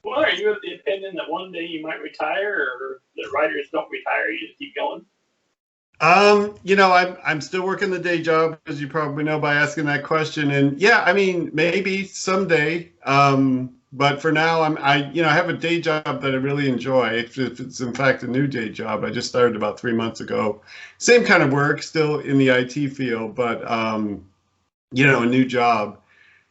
Well, are you of the opinion that one day you might retire, or that writers don't retire, you just keep going? I'm still working the day job, as you probably know by asking that question. And yeah, I mean, maybe someday. But for now, I have a day job that I really enjoy. If it's in fact a new day job, I just started about 3 months ago. Same kind of work, still in the IT field, but a new job.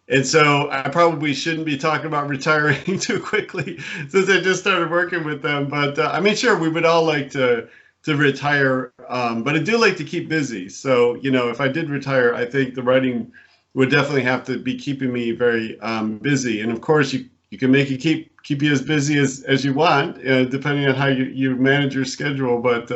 And so I probably shouldn't be talking about retiring too quickly since I just started working with them. But I mean, sure, we would all like to retire, but I do like to keep busy. So if I did retire, I think the writing would definitely have to be keeping me very busy. And of course, you can make it keep you as busy as you want, depending on how you manage your schedule. But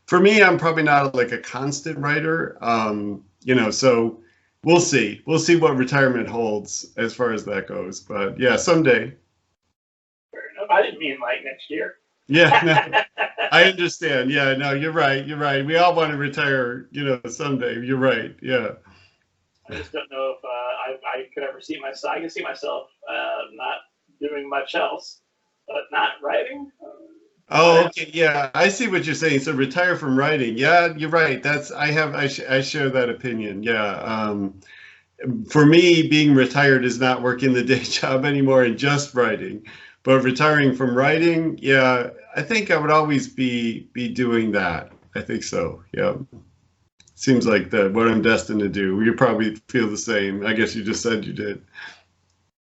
for me, I'm probably not like a constant writer. So we'll see. We'll see what retirement holds as far as that goes. But yeah, someday. Fair enough. I didn't mean like next year. Yeah, no, I understand. Yeah, no, you're right. You're right. We all want to retire, someday. You're right. Yeah. I just don't know if I could ever see myself. I can see myself not doing much else, but not writing. Oh, okay. Yeah, I see what you're saying. So retire from writing. Yeah, you're right. I share that opinion. Yeah. For me, being retired is not working the day job anymore and just writing. But retiring from writing, yeah, I think I would always be doing that. I think so. Yeah. Seems like what I'm destined to do. You probably feel the same. I guess you just said you did.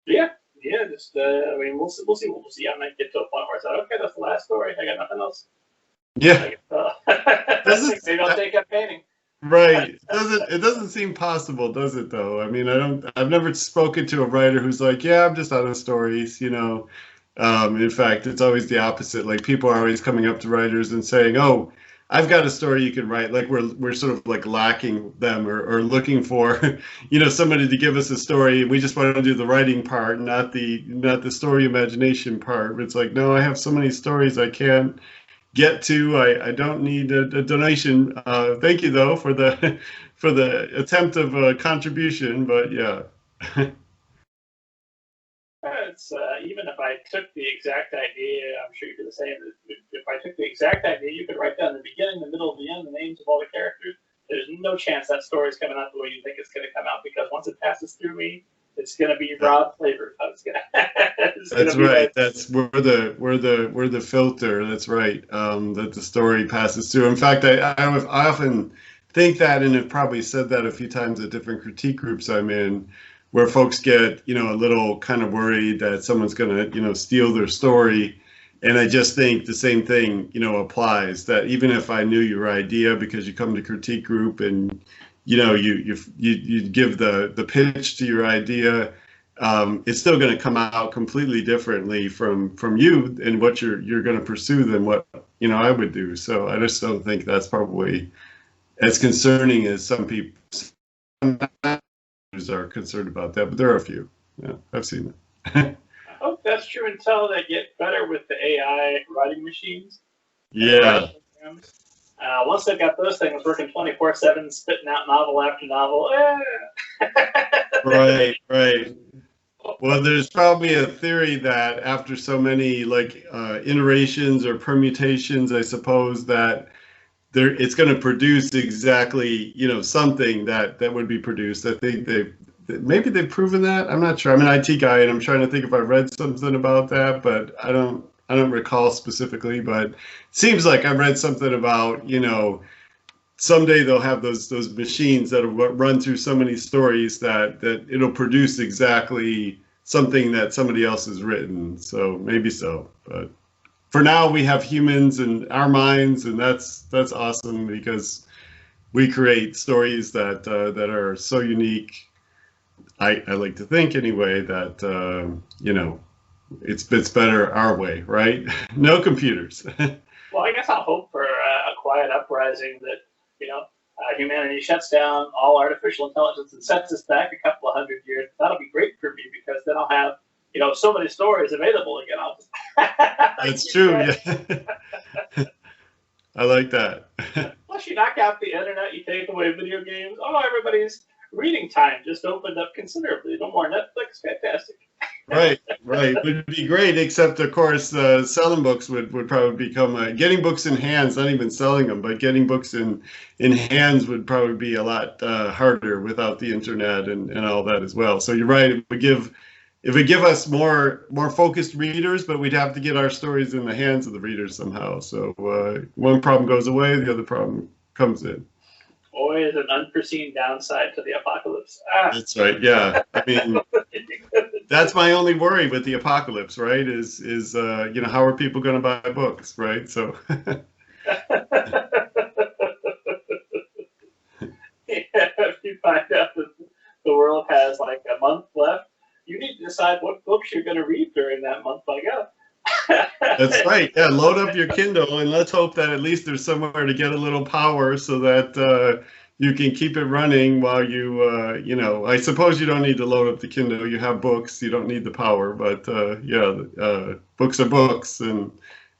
Yeah. Just I mean, we'll see. We'll see. I might get to a point where I say, okay, that's the last story. I got nothing else. Yeah. Maybe I'll take up painting. Right. It doesn't seem possible, does it though? I mean, I've never spoken to a writer who's like, yeah, I'm just out of stories, In fact, it's always the opposite. Like people are always coming up to writers and saying, "Oh, I've got a story you can write." Like we're sort of like lacking them or looking for, somebody to give us a story. We just want to do the writing part, not the story imagination part. It's like, no, I have so many stories I can't get to. I don't need a donation. Thank you though for the attempt of a contribution, but yeah. It's even if I took the exact idea, I'm sure you do the same. If I took the exact idea, you could write down the beginning, the middle, the end, the names of all the characters. There's no chance that story's coming out the way you think it's going to come out, because once it passes through me, it's going to be raw flavor. That's right. That's we're the filter. That's right. That the story passes through. In fact, I often think that, and have probably said that a few times at different critique groups I'm in, where folks get a little kind of worried that someone's going to steal their story. And I just think the same thing applies, that even if I knew your idea, because you come to critique group and you give the pitch to your idea, it's still going to come out completely differently from you and what you're going to pursue than what I would do. So I just don't think that's probably as concerning as some people are concerned about that, but there are a few. Yeah, I've seen it. I hope that's true until they get better with the AI writing machines. Yeah. Once they've got those things working 24/7, spitting out novel after novel. Right. Well, there's probably a theory that after so many iterations or permutations, I suppose, that it's going to produce exactly something that would be produced. I think maybe they've proven that. I'm not sure. I'm an IT guy and I'm trying to think if I read something about that, but I don't recall specifically. But it seems like I read something about someday they'll have those machines that'll run through so many stories that it'll produce exactly something that somebody else has written. So maybe so, but for now we have humans and our minds, and that's awesome, because we create stories that are so unique. I like to think anyway that it's better our way, right? No computers. Well, I guess I'll hope for a quiet uprising that humanity shuts down all artificial intelligence and sets us back a couple of 100 years. That'll be great for me, because then I'll have so many stories available again. That's true. Yeah. I like that. Plus, you knock out the internet, you take away video games. Oh, everybody's reading time just opened up considerably. No more Netflix. Fantastic. Right. Right, would be great, except of course selling books would probably become getting books in hands, not even selling them, but getting books in hands would probably be a lot harder without the internet and all that as well. So you're right, it would give us more focused readers, but we'd have to get our stories in the hands of the readers somehow. So one problem goes away, the other problem comes in. Always an unforeseen downside to the apocalypse. Ah. That's right. Yeah, I mean, that's my only worry with the apocalypse, right? Is how are people going to buy books, right? So. If you find out that the world has like a month left, you need to decide what books you're going to read during that month. Like, That's right. Yeah, load up your Kindle and let's hope that at least there's somewhere to get a little power so that you can keep it running while you, I suppose you don't need to load up the Kindle. You have books. You don't need the power. But books are books. And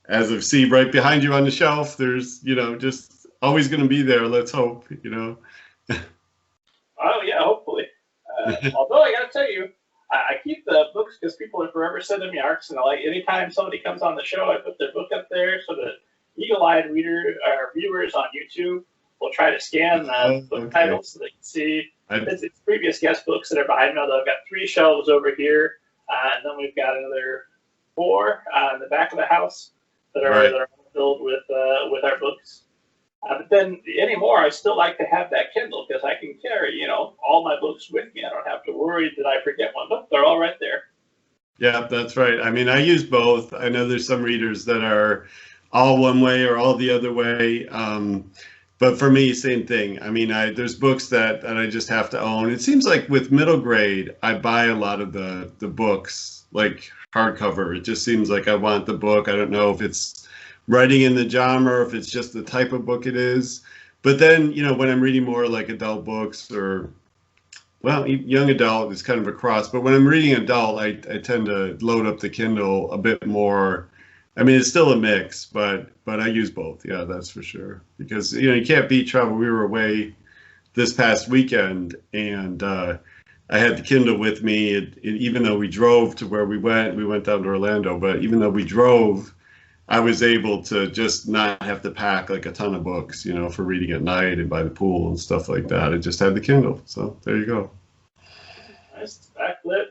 as I see right behind you on the shelf, there's, just always going to be there. Let's hope, Oh, yeah, hopefully. Although I got to tell you, I keep the books because people are forever sending me arcs, and anytime somebody comes on the show, I put their book up there so that eagle-eyed viewers on YouTube will try to scan the book titles so they can see it's previous guest books that are behind me. I've got 3 shelves over here, and then we've got another 4 in the back of the house that are filled with our books. But then anymore, I still like to have that Kindle because I can carry, all my books with me. I don't have to worry that I forget one. Nope, they're all right there. Yeah, that's right. I mean, I use both. I know there's some readers that are all one way or all the other way. But for me, same thing. I mean, there's books that I just have to own. It seems like with middle grade, I buy a lot of the books, like hardcover. It just seems like I want the book. I don't know if it's writing in the genre, or if it's just the type of book it is. But then, when I'm reading more like adult books or, well, young adult is kind of a cross. But when I'm reading adult, I tend to load up the Kindle a bit more. I mean, it's still a mix, but I use both. Yeah, that's for sure. Because, you can't beat travel. We were away this past weekend, and I had the Kindle with me. Even though we drove to where we went down to Orlando, but even though we drove, I was able to just not have to pack like a ton of books, for reading at night and by the pool and stuff like that. I just had the Kindle. So there you go. Nice backlit.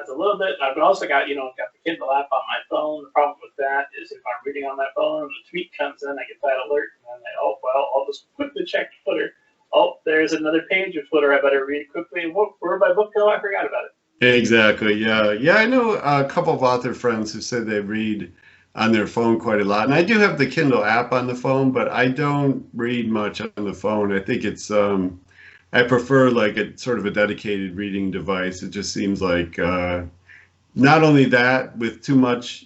It's a little bit. I've also got, got the Kindle app on my phone. The problem with that is if I'm reading on my phone, the tweet comes in, I get that alert, and then I'll just quickly check Twitter. Oh, there's another page of Twitter I better read quickly. Where'd my book go? I forgot about it. Exactly. Yeah. Yeah. I know a couple of author friends who said they read on their phone quite a lot. And I do have the Kindle app on the phone, but I don't read much on the phone. I think it's, I prefer like a sort of a dedicated reading device. It just seems like not only that with too much,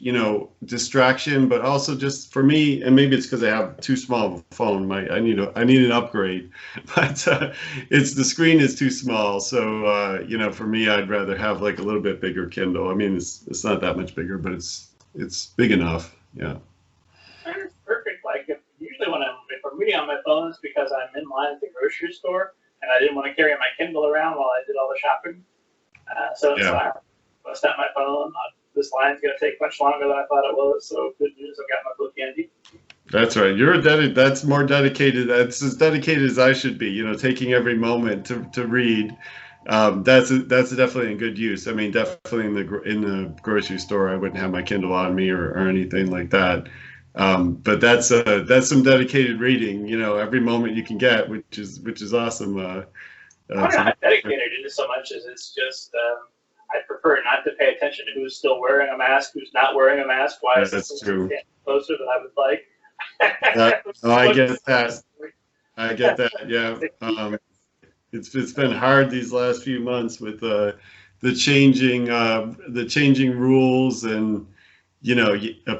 distraction, but also just for me, and maybe it's because I have too small of a phone. I need an upgrade, but it's the screen is too small. So, for me, I'd rather have like a little bit bigger Kindle. I mean, it's not that much bigger, but it's big enough. Yeah. It's perfect. Like usually if I'm reading on my phone, it's because I'm in line at the grocery store and I didn't want to carry my Kindle around while I did all the shopping. So it's fine. I set my phone. This line's going to take much longer than I thought it was. So good news, I've got my book handy. That's right. That's more dedicated. That's as dedicated as I should be. Taking every moment to read. That's definitely in good use. I mean, definitely in the grocery store, I wouldn't have my Kindle on me or anything like that. But that's some dedicated reading. Every moment you can get, which is awesome. I'm not dedicated to so much as it's just I prefer not to pay attention to who's still wearing a mask, who's not wearing a mask. Why is that's true. Closer than I would like. I get that. I get that. Yeah. It's been hard these last few months with the changing rules and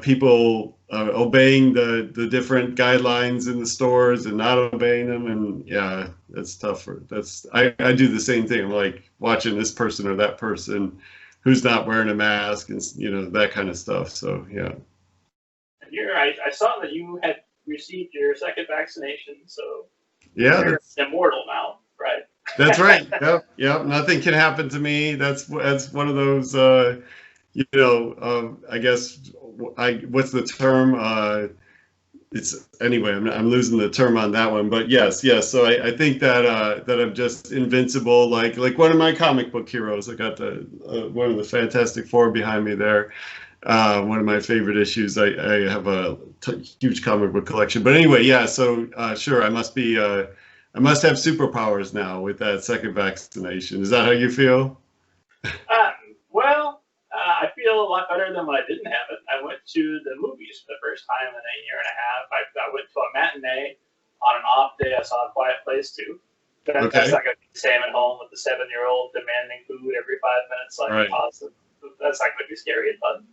people obeying the different guidelines in the stores and not obeying them, and yeah, that's tough. I do the same thing. I'm like watching this person or that person who's not wearing a mask and that kind of stuff. So yeah. I saw that you had received your second vaccination, so yeah, you're immortal now. Right. That's right. Yep. Nothing can happen to me. That's one of those, I guess what's the term? It's anyway. I'm losing the term on that one, but yes. So I think that that I'm just invincible, like one of my comic book heroes. I got the one of the Fantastic Four behind me there. One of my favorite issues. I have a huge comic book collection. But anyway, yeah. So sure, I must have superpowers now with that second vaccination. Is that how you feel? I feel a lot better than when I didn't have it. I went to the movies for the first time in a year and a half. I went to a matinee on an off day. I saw A Quiet Place too. That's not going to be the same at home with the 7-year-old demanding food every 5 minutes. Like, awesome. That's not going to be scary and fun.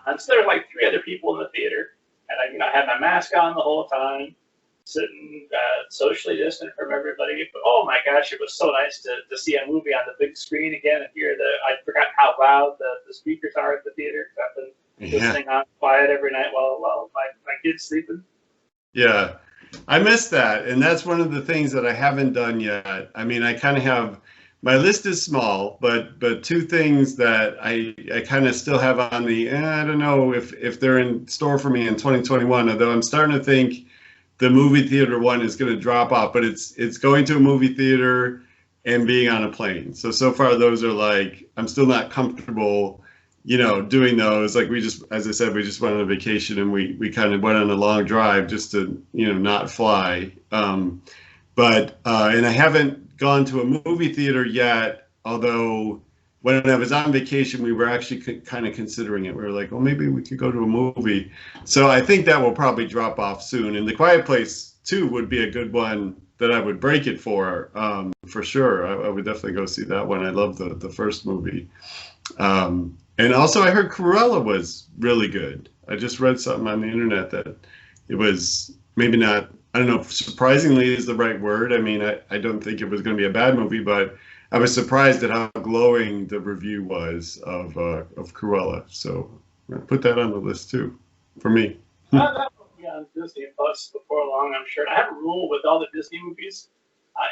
And so there were like 3 other people in the theater, and I had my mask on the whole time, sitting socially distant from everybody. But oh my gosh, it was so nice to see a movie on the big screen again and hear I'd forgotten how loud the speakers are at the theater. I've been listening on quiet every night while my kid's sleeping. Yeah, I miss that, and that's one of the things that I haven't done yet. I mean, I kind of have, my list is small, but 2 things that I kind of still have on the, I don't know if they're in store for me in 2021, although I'm starting to think the movie theater one is going to drop off, but it's going to a movie theater and being on a plane. So far those are like, I'm still not comfortable, doing those. Like as I said, we just went on a vacation and we kind of went on a long drive just to, not fly. And I haven't gone to a movie theater yet, although when I was on vacation, we were actually kind of considering it. We were like, well, maybe we could go to a movie. So I think that will probably drop off soon. And The Quiet Place 2 would be a good one that I would break it for sure. I would definitely go see that one. I love the first movie. And also I heard Cruella was really good. I just read something on the internet that it was maybe not, I don't know if surprisingly is the right word. I mean, I don't think it was going to be a bad movie, but I was surprised at how glowing the review was of Cruella. So I'll put that on the list too, for me. That will be on Disney Plus before long, I'm sure. And I have a rule with all the Disney movies,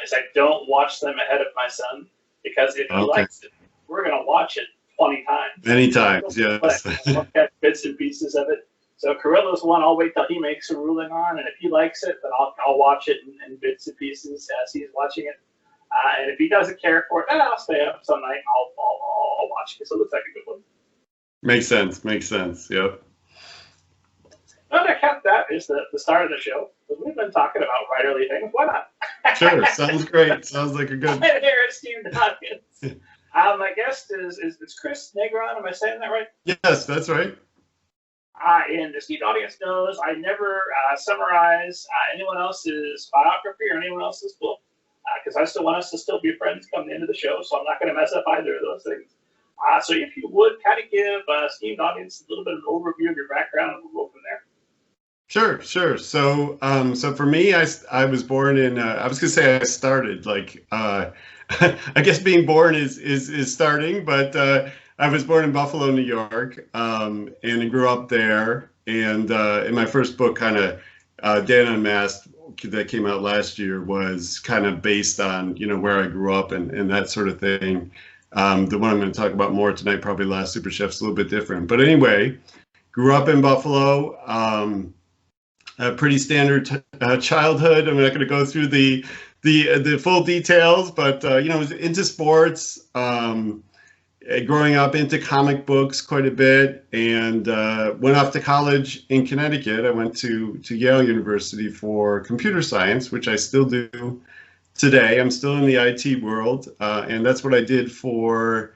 is I don't watch them ahead of my son, because if he likes it, we're going to watch it 20 times. Many times, yes. Look at bits and pieces of it. So Cruella's one I'll wait till he makes a ruling on, and if he likes it, then I'll watch it in bits and pieces as he's watching it. And if he doesn't care for it, I'll stay up some night and I'll watch it. So it looks like a good one. Makes sense. Yep. Another account that is the start of the show, because we've been talking about writerly things. Why not? Sure, sounds great. Sounds like a good. Here, esteemed audience. My guest is Chris Negron. Am I saying that right? Yes, that's right. And the esteemed audience knows I never summarize anyone else's biography or anyone else's book, because I still want us to still be friends come the end of the show, so I'm not going to mess up either of those things. So if you would kind of give esteemed audience a little bit of an overview of your background, and we'll go from there. Sure. So for me, I was born in. I was going to say I started like. I guess being born is starting, but I was born in Buffalo, New York, and I grew up there. And in my first book, kind of Dan Unmasked, that came out last year, was kind of based on where I grew up and that sort of thing. The one I'm going to talk about more tonight, probably Last Super Chef's a little bit different. But anyway, grew up in Buffalo. A pretty standard childhood. I'm not going to go through the full details, but was into sports. Growing up, into comic books quite a bit, and went off to college in Connecticut. I went to Yale University for computer science, which I still do today. I'm still in the IT world, and that's what I did for,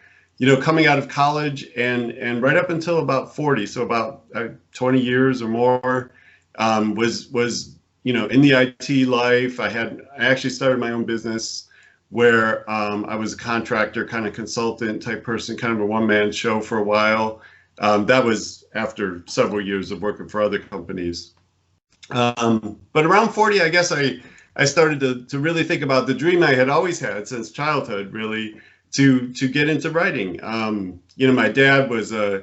coming out of college and right up until about 40, so about 20 years or more, was in the IT life. I actually started my own business where I was a contractor, kind of consultant type person, kind of a one-man show for a while. That was after several years of working for other companies. But around 40, I guess I started to really think about the dream I had always had since childhood, really, to get into writing. My dad was a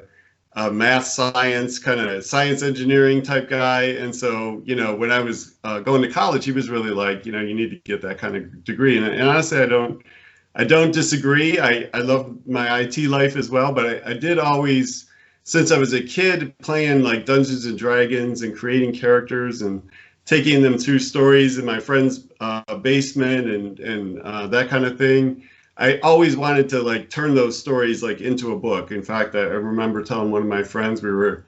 math, science, kind of science engineering type guy. And so, when I was going to college, he was really like, you need to get that kind of degree. And honestly, I I don't disagree. I love my IT life as well, but I did always, since I was a kid, playing like Dungeons and Dragons and creating characters and taking them through stories in my friend's basement and that kind of thing. I always wanted to like turn those stories like into a book. In fact, I remember telling one of my friends, we were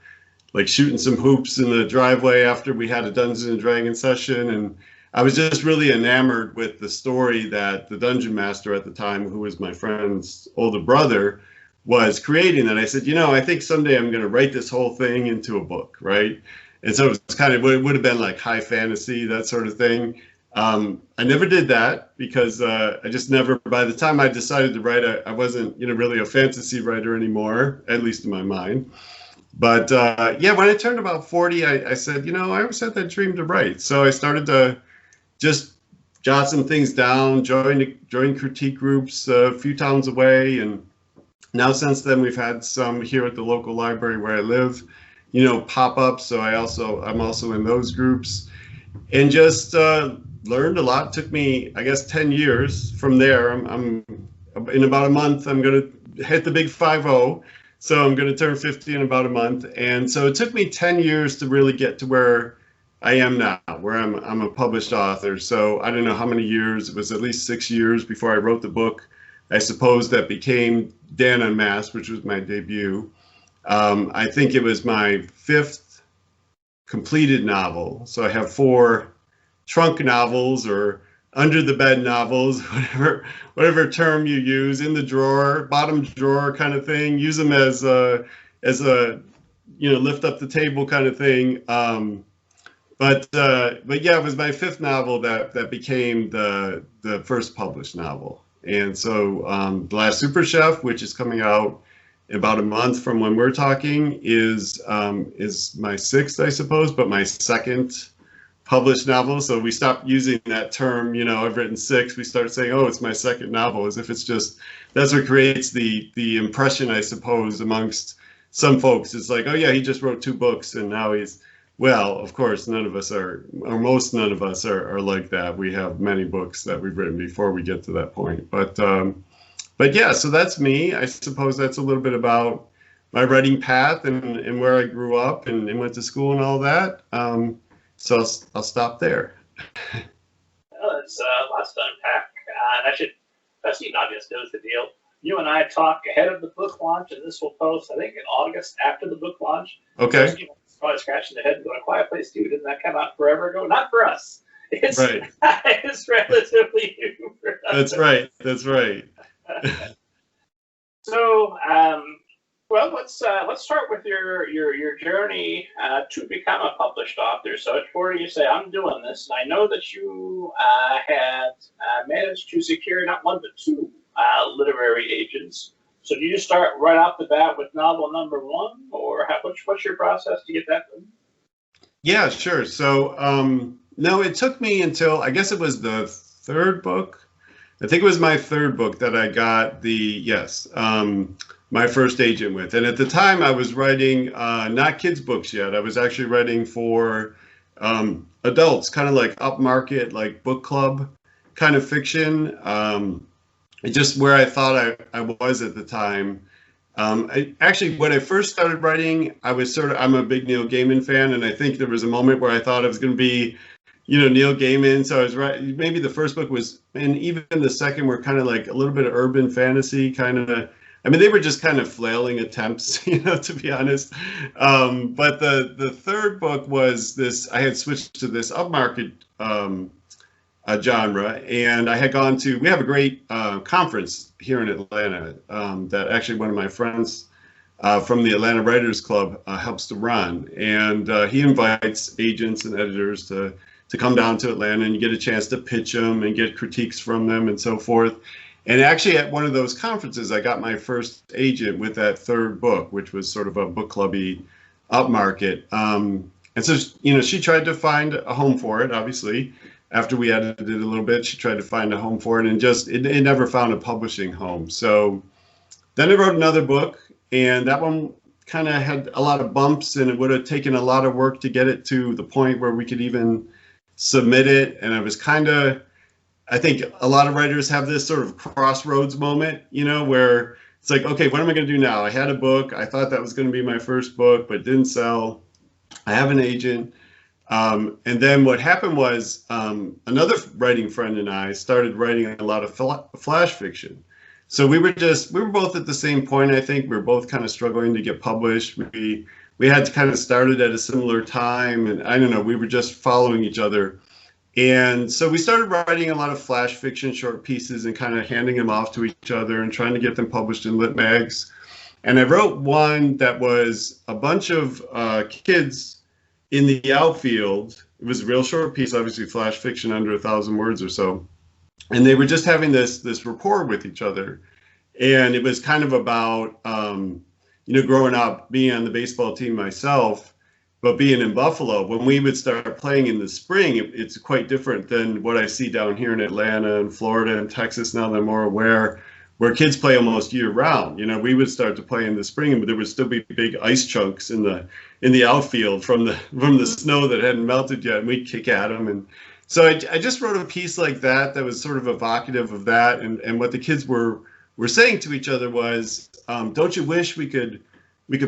like shooting some hoops in the driveway after we had a Dungeons and Dragons session, and I was just really enamored with the story that the dungeon master at the time, who was my friend's older brother, was creating. And I said, you know, I think someday I'm going to write this whole thing into a book, right? And so it was kind of, it would have been like high fantasy, that sort of thing. I never did that because I just never, by the time I decided to write, I wasn't, you know, really a fantasy writer anymore, at least in my mind. But yeah, when I turned about 40, I said, you know, I always had that dream to write. So I started to just jot some things down, join critique groups a few towns away. And now since then, we've had some here at the local library where I live, you know, pop up. So I'm also in those groups, and just learned a lot. It took me, I guess, 10 years from there. I'm in about a month, I'm going to hit the big 50. So I'm going to turn 50 in about a month. And so it took me 10 years to really get to where I am now, where I'm a published author. So I don't know how many years. It was at least 6 years before I wrote the book, I suppose, that became Dan Unmasked, which was my debut. I think it was my 5th completed novel. So I have 4 trunk novels or under the bed novels, whatever term you use, in the drawer, bottom drawer kind of thing. Use them as a you know, lift up the table kind of thing. But yeah, it was my 5th novel that became the first published novel. And so The Last Super Chef, which is coming out in about a month from when we're talking, is my 6th, I suppose, but my 2nd published novel. So we stopped using that term, you know, I've written 6. We start saying, oh, it's my 2nd novel, as if it's just, that's what creates the impression, I suppose, amongst some folks. It's like, oh yeah, he just wrote 2 books and now he's, well, of course, none of us are, or most none of us are like that. We have many books that we've written before we get to that point. But yeah, so that's me. I suppose that's a little bit about my writing path and where I grew up and went to school and all that. So I'll stop there. Well, it's lots to unpack. And that's even obvious knows the deal. You and I talk ahead of the book launch, and this will post, I think, in August after the book launch. Okay. So people probably scratching their head and going, A Quiet Place 2, didn't that come out forever ago? Not for us. It's, right. It's relatively new for us. That's right. That's right. So, well, let's start with your journey to become a published author. So, before you say I'm doing this, and I know that you had managed to secure not 1 but 2 literary agents. So, do you start right off the bat with novel number 1, or what's your process to get that done? Yeah, sure. So, no, it took me until, I guess it was the 3rd book. I think it was my 3rd book that I got my first agent with. And at the time I was writing not kids books yet. I was actually writing for adults, kind of like upmarket, like book club kind of fiction. Just where I thought I was at the time. Actually, when I first started writing, I'm a big Neil Gaiman fan. And I think there was a moment where I thought I was going to be, you know, Neil Gaiman. So I was writing, maybe the first book was, and even the second were kind of like a little bit of urban fantasy kind of. I mean, they were just kind of flailing attempts, you know, to be honest. But the 3rd book was this, I had switched to this upmarket genre, and I had gone to, we have a great conference here in Atlanta that actually one of my friends from the Atlanta Writers Club helps to run. And he invites agents and editors to come down to Atlanta, and you get a chance to pitch them and get critiques from them and so forth. And actually at one of those conferences, I got my first agent with that 3rd book, which was sort of a book clubby upmarket. And so, you know, she tried to find a home for it, obviously. After we edited it a little bit, she tried to find a home for it, and just, it never found a publishing home. So then I wrote another book, and that one kind of had a lot of bumps, and it would have taken a lot of work to get it to the point where we could even submit it. And I was kind of, I think a lot of writers have this sort of crossroads moment, where it's like, okay, what am I going to do now? I had a book. I thought that was going to be my first book, but didn't sell. I have an agent. And then what happened was another writing friend and I started writing a lot of flash fiction. So we were both at the same point. I think we were both kind of struggling to get published. We had kind of started at a similar time, and I don't know, we were just following each other. And so we started writing a lot of flash fiction, short pieces, and kind of handing them off to each other and trying to get them published in lit mags. And I wrote one that was a bunch of kids in the outfield. It was a real short piece, obviously flash fiction, under 1,000 words or so. And they were just having this rapport with each other. And it was kind of about, growing up, being on the baseball team myself, but being in Buffalo, when we would start playing in the spring, it's quite different than what I see down here in Atlanta and Florida and Texas now that I'm more aware, where kids play almost year round. We would start to play in the spring, but there would still be big ice chunks in the outfield from the snow that hadn't melted yet, and we'd kick at them. And so I just wrote a piece like that was sort of evocative of that. And what the kids were saying to each other was, don't you wish we could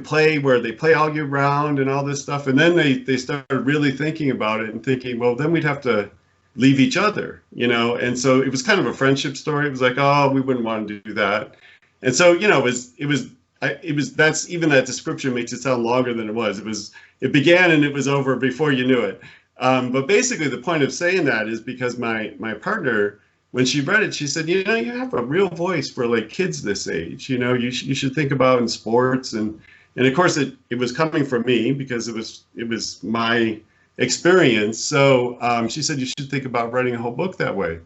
play where they play all year round and all this stuff? And then they started really thinking about it and thinking, well, then we'd have to leave each other, And so it was kind of a friendship story. It was like, oh, we wouldn't want to do that. And so, that's, even that description makes it sound longer than it was. It began and it was over before you knew it. But basically the point of saying that is because my partner, when she read it, she said, you have a real voice for like kids this age. You should think about in sports. And of course it was coming from me because it was my experience. So she said, you should think about writing a whole book that way.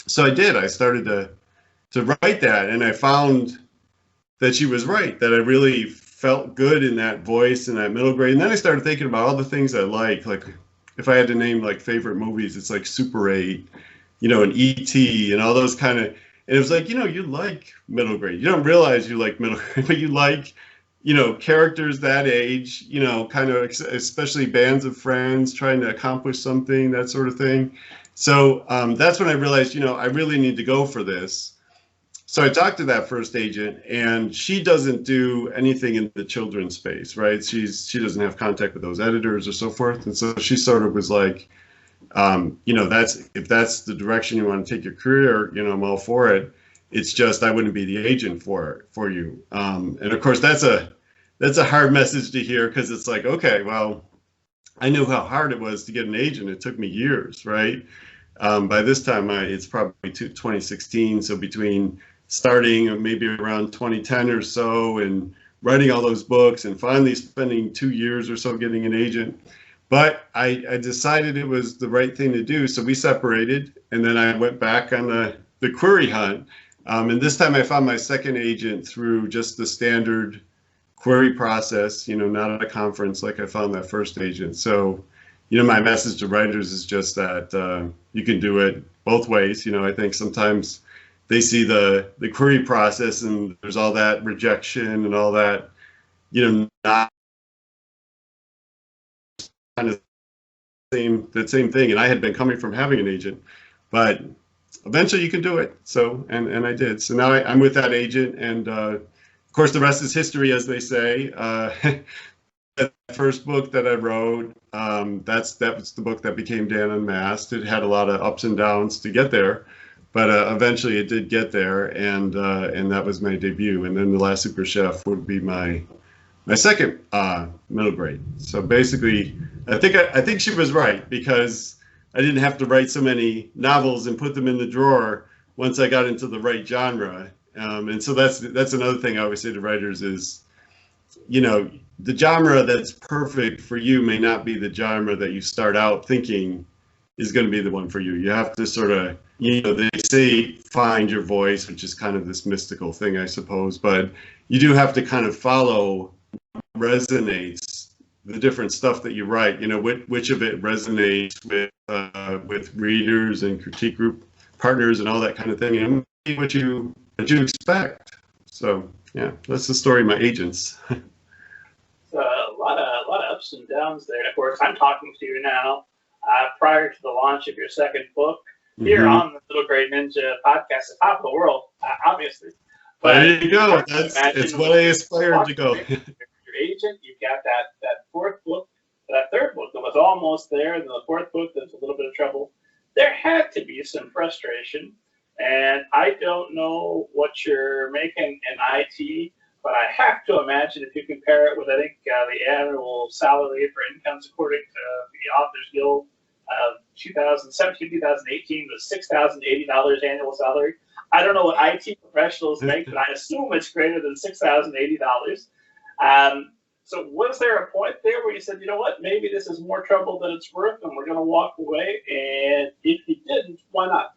So I did. I started to write that, and I found that she was right, that I really felt good in that voice in that middle grade. And then I started thinking about all the things I like if I had to name like favorite movies, it's like Super 8, and E.T. and all those kind of, and it was like, you like middle grade. You don't realize you like middle grade, but you like, characters that age, kind of, especially bands of friends trying to accomplish something, that sort of thing. So that's when I realized, I really need to go for this. So I talked to that first agent, and she doesn't do anything in the children's space, right? She doesn't have contact with those editors or so forth. And so she sort of was like, if that's the direction you want to take your career, I'm all for it. It's just I wouldn't be the agent for you. And of course, that's a hard message to hear, because it's like, okay, well, I knew how hard it was to get an agent. It took me years, right? By this time, it's probably 2016. So between starting maybe around 2010 or so and writing all those books and finally spending 2 years or so getting an agent. But I decided it was the right thing to do. So we separated, and then I went back on the query hunt. And this time I found my second agent through just the standard query process, not at a conference like I found that first agent. So, my message to writers is just that you can do it both ways. I think sometimes they see the query process and there's all that rejection and all that, not kind of the same thing. And I had been coming from having an agent, but eventually you can do it. So, and I did. So now I'm with that agent, and of course the rest is history, as they say. That first book that I wrote, that was the book that became Dan Unmasked. It had a lot of ups and downs to get there, but eventually it did get there, and that was my debut. And then The Last Super Chef would be my second middle grade. So basically, I think she was right, because I didn't have to write so many novels and put them in the drawer once I got into the right genre. And so that's another thing I always say to writers is, the genre that's perfect for you may not be the genre that you start out thinking is going to be the one for you. You have to sort of, they say find your voice, which is kind of this mystical thing, I suppose, but you do have to kind of follow what resonates, the different stuff that you write, which of it resonates with readers and critique group partners and all that kind of thing, and what you expect. So yeah, that's the story of my agents. A lot of ups and downs there. And of course, I'm talking to you now prior to the launch of your second book. here on the Little Gray Ninja podcast, the top of the world, obviously. But there you go. It's what I aspired to go. Your agent, you've got that fourth book, that third book that was almost there, and the fourth book that's a little bit of trouble. There had to be some frustration, and I don't know what you're making in IT, but I have to imagine if you compare it with, I think, the annual salary for incomes according to the Authors Guild of 2017, 2018 was $6,080 annual salary. I don't know what IT professionals make, but I assume it's greater than $6,080. So was there a point there where you said, you know what, maybe this is more trouble than it's worth, and we're going to walk away? And if you didn't, why not?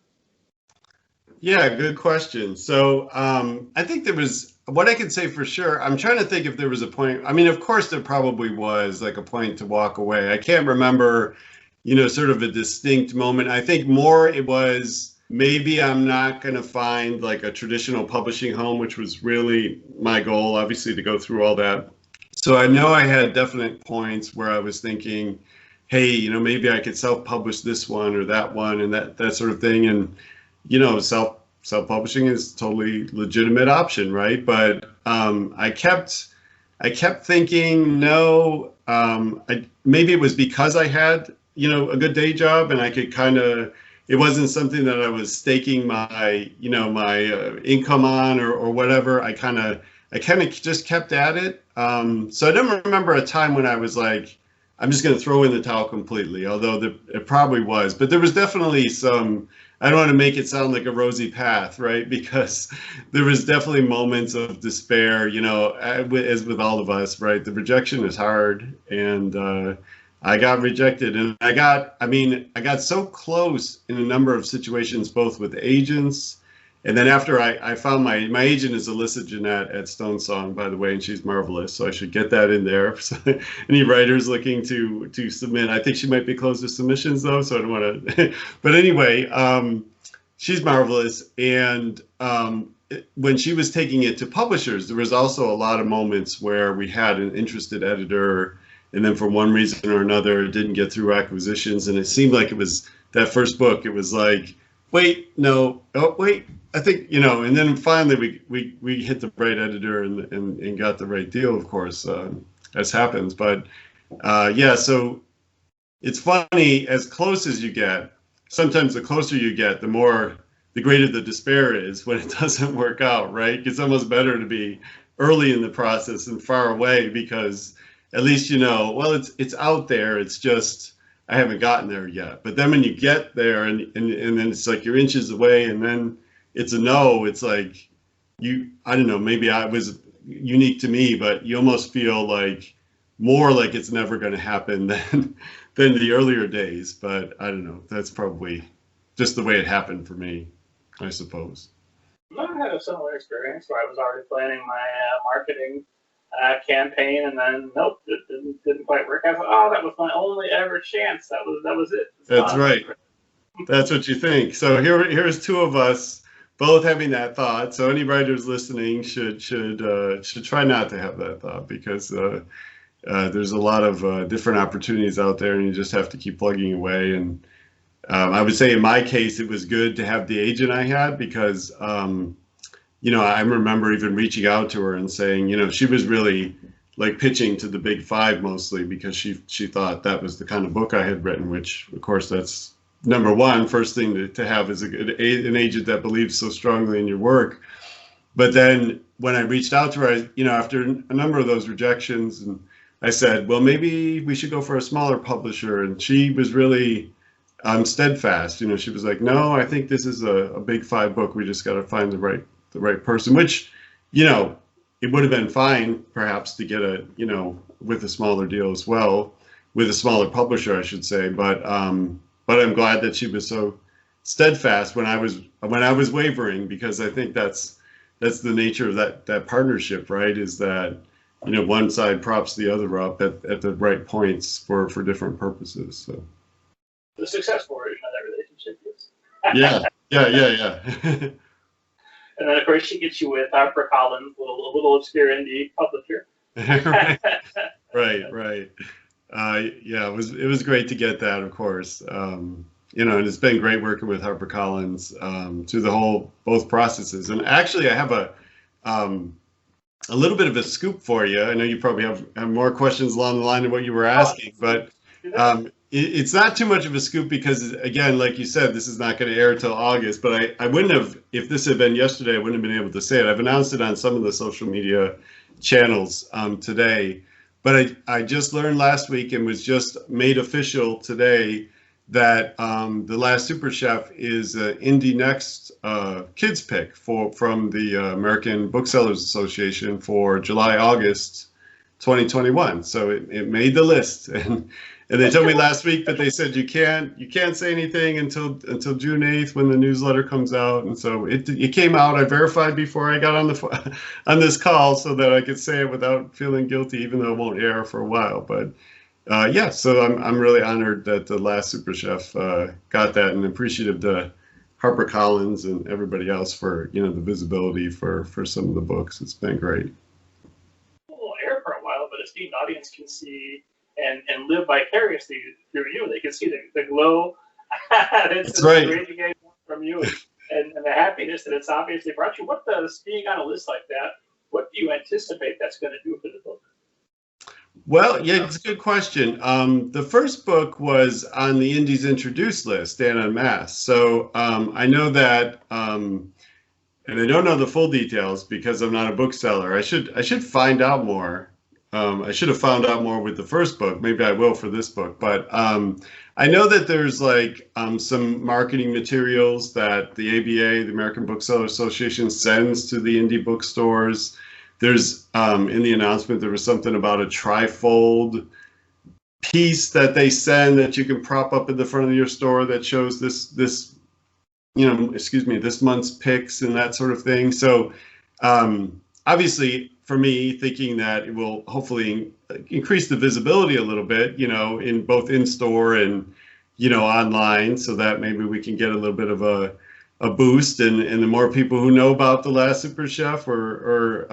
Yeah, good question. So I think there was, what I can say for sure, I'm trying to think if there was a point. I mean, of course, there probably was like a point to walk away. I can't remember, sort of a distinct moment. I think more it was, maybe I'm not going to find like a traditional publishing home, which was really my goal, obviously, to go through all that. So I know I had definite points where I was thinking, hey, maybe I could self-publish this one or that one and that sort of thing. And, self-publishing is a totally legitimate option, right? But I kept thinking, no, maybe it was because I had, a good day job and I could kind of, it wasn't something that I was staking my, my income on or whatever. I kind of just kept at it. So I don't remember a time when I was like, I'm just going to throw in the towel completely, although it probably was. But there was definitely some, I don't want to make it sound like a rosy path, right? Because there was definitely moments of despair, as with all of us, right? The rejection is hard, and I got rejected, and I got so close in a number of situations, both with agents, and then after I found my agent is Alyssa Jennette at Stonesong, by the way, and she's marvelous, so I should get that in there. So any writers looking to submit, I think she might be closed to submissions though, so I don't want to. But anyway, she's marvelous, and when she was taking it to publishers, there was also a lot of moments where we had an interested editor, and then for one reason or another, it didn't get through acquisitions, and it seemed like it was that first book. It was like, wait, no, oh wait. I think, and then finally we hit the right editor and got the right deal, of course, as happens. But yeah, so it's funny, as close as you get, sometimes the closer you get, the greater the despair is when it doesn't work out, right? It's almost better to be early in the process and far away, because at least well, it's out there. It's just, I haven't gotten there yet. But then when you get there and then it's like you're inches away, and then it's a no, it's like I don't know, maybe I was unique to me, but you almost feel like more like it's never going to happen than the earlier days. But I don't know, that's probably just the way it happened for me, I suppose. I had a similar experience where I was already planning my marketing campaign, and then nope, it didn't quite work. I thought, oh, that was my only ever chance. That was it. That's right. That's what you think. So here's two of us both having that thought. So any writers listening should try not to have that thought, because there's a lot of different opportunities out there, and you just have to keep plugging away. And I would say in my case, it was good to have the agent I had, because I remember even reaching out to her and saying, she was really like pitching to the big five mostly, because she thought that was the kind of book I had written, which of course that's number one, first thing to have is an agent that believes so strongly in your work. But then when I reached out to her, after a number of those rejections, and I said, well, maybe we should go for a smaller publisher. And she was really steadfast. She was like, no, I think this is a big five book. We just got to find the right person, which, it would have been fine perhaps to get with a smaller deal as well, with a smaller publisher, I should say. But I'm glad that she was so steadfast when I was wavering, because I think that's the nature of that partnership, right? Is that, one side props the other up at the right points for different purposes. So the successful version of that relationship is. Yeah. And then of course she gets you with HarperCollins, a little obscure indie publisher. Right. Yeah, it was great to get that, of course. and it's been great working with HarperCollins through both processes. And actually, I have a little bit of a scoop for you. I know you probably have more questions along the line of what you were asking, but it's not too much of a scoop because, again, like you said, this is not going to air till August. But I wouldn't have, if this had been yesterday, I wouldn't have been able to say it. I've announced it on some of the social media channels today. But I just learned last week and was just made official today that The Last Super Chef is an Indie Next kids pick from the American Booksellers Association for July, August 2021. So it made the list, and they told me last week that they said you can't say anything until June 8th when the newsletter comes out. And so it came out. I verified before I got on this call so that I could say it without feeling guilty, even though it won't air for a while. But yeah, so I'm really honored that The Last Super Chef got that, and appreciative to HarperCollins and everybody else for the visibility for some of the books. It's been great. Will air for a while, but a esteemed audience can see and live vicariously through you. They can see the glow that's right. radiating from you, and the happiness that it's obviously brought you. What does being on a list like that? What do you anticipate that's going to do for the book? Well, yeah, it's a good question. The first book was on the Indies Introduced list, Dan Unmasked. So I know that, and I don't know the full details because I'm not a bookseller. I should find out more. I should have found out more with the first book. Maybe I will for this book. But I know that there's like some marketing materials that the ABA, the American Bookseller Association, sends to the indie bookstores. There's in the announcement, there was something about a trifold piece that they send that you can prop up in the front of your store that shows this month's picks and that sort of thing. So obviously for me, thinking that it will hopefully increase the visibility a little bit, in both in store and, online, so that maybe we can get a little bit of a boost, and the more people who know about The Last Super Chef or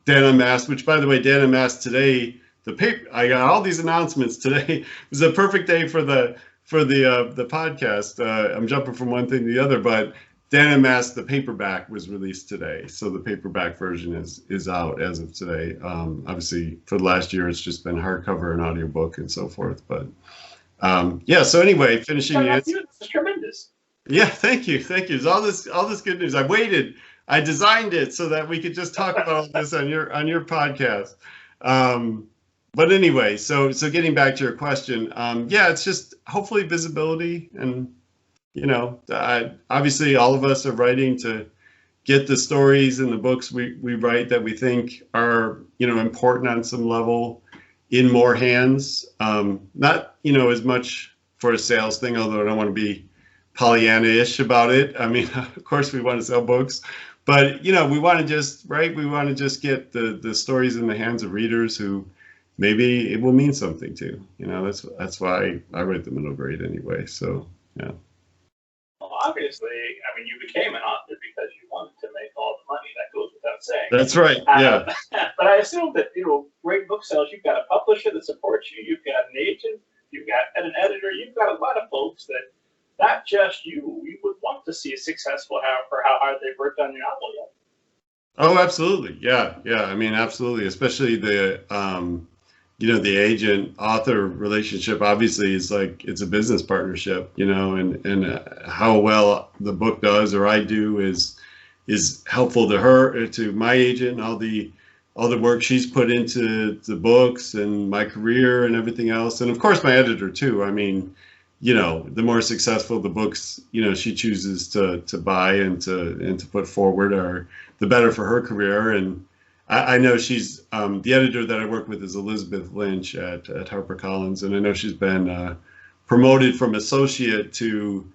Dan Unmasked, which, by the way, Dan Unmasked today, I got all these announcements today. It was a perfect day for the podcast. I'm jumping from one thing to the other, but Dan Unmasked, the paperback, was released today. So the paperback version is out as of today. Obviously, for the last year, it's just been hardcover and audiobook and so forth. But yeah, so anyway, finishing the answer. It's tremendous. Yeah, thank you. There's all this good news. I designed it so that we could just talk about all this on your podcast. But anyway, so getting back to your question, yeah, it's just hopefully visibility, and obviously all of us are writing to get the stories and the books we write that we think are important on some level in more hands. Not as much for a sales thing, although I don't want to be Pollyanna-ish about it. I mean, of course we want to sell books, but we want to just get the stories in the hands of readers who maybe it will mean something to. That's why I write the middle grade anyway. So yeah. Well, obviously, I mean, you became an author because you wanted to make all the money. That goes without saying. That's right. Yeah. But I assume that great book sales. You've got a publisher that supports you. You've got an agent. You've got an editor. You've got a lot of folks that. Not just you would want to see successful for how hard they've worked on your novel yet. Oh, absolutely. Yeah. I mean, absolutely. Especially the agent author relationship obviously is like, it's a business partnership, and how well the book does or I do is helpful to her, to my agent, and all the work she's put into the books and my career and everything else. And of course my editor too. I mean, the more successful the books, she chooses to buy and to put forward, are the better for her career. And I know she's the editor that I work with is Elizabeth Lynch at HarperCollins, and I know she's been promoted from associate to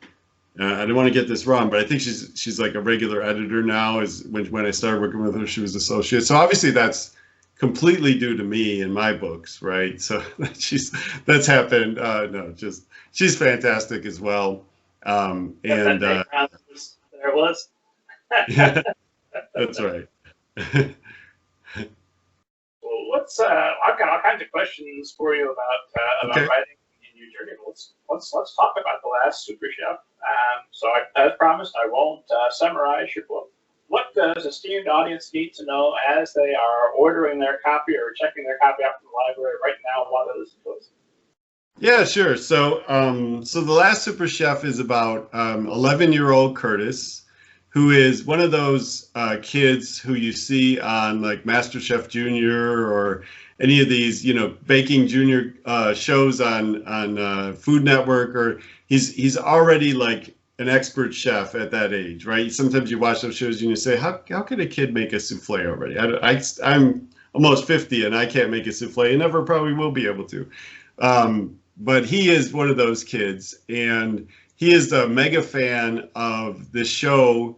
I don't want to get this wrong, but I think she's like a regular editor now. When I started working with her, she was associate. So obviously that's completely due to me and my books, right? So that's happened. She's fantastic as well. And there was. Yeah, that's right. Well, I've got all kinds of questions for you about Okay. writing continued journey. But let's talk about The Last Super Chef. So as promised, I won't summarize your book. What does esteemed audience need to know as they are ordering their copy or checking their copy out from the library right now while they listen to us? Yeah, sure. So, The Last Super Chef is about 11-year-old Curtis, who is one of those kids who you see on like MasterChef Junior or any of these, baking junior shows on Food Network, or he's already like an expert chef at that age, right? Sometimes you watch those shows and you say, how could a kid make a souffle already? I'm almost 50 and I can't make a souffle and never probably will be able to. But he is one of those kids, and he is a mega fan of this show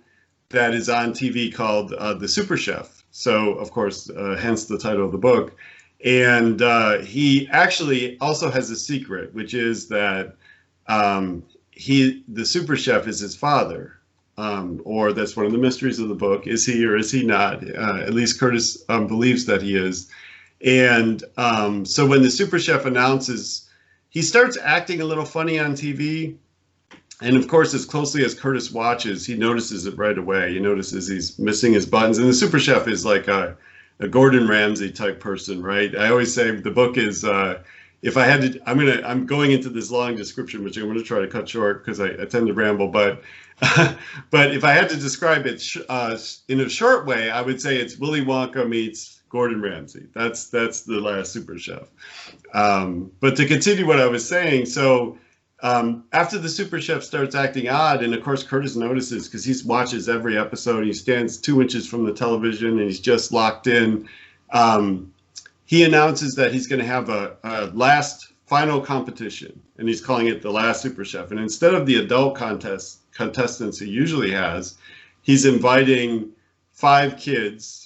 that is on TV called The Super Chef. So, of course, hence the title of the book. And he actually also has a secret, which is that the Super Chef is his father, or that's one of the mysteries of the book. Is he or is he not? At least Curtis believes that he is. And so when the Super Chef announces, he starts acting a little funny on TV. And of course, as closely as Curtis watches, he notices it right away. He notices he's missing his buttons. And the Super Chef is like a Gordon Ramsay type person, right? I always say the book is, if I had to, I'm going into this long description, which I'm going to try to cut short because I tend to ramble. But if I had to describe it in a short way, I would say it's Willy Wonka meets Gordon Ramsay. That's The Last Super Chef. But to continue what I was saying, so after the Super Chef starts acting odd, and of course Curtis notices because he watches every episode, he stands 2 inches from the television and he's just locked in. He announces that he's going to have a last final competition, and he's calling it The Last Super Chef. And instead of the adult contestants he usually has, he's inviting 5 kids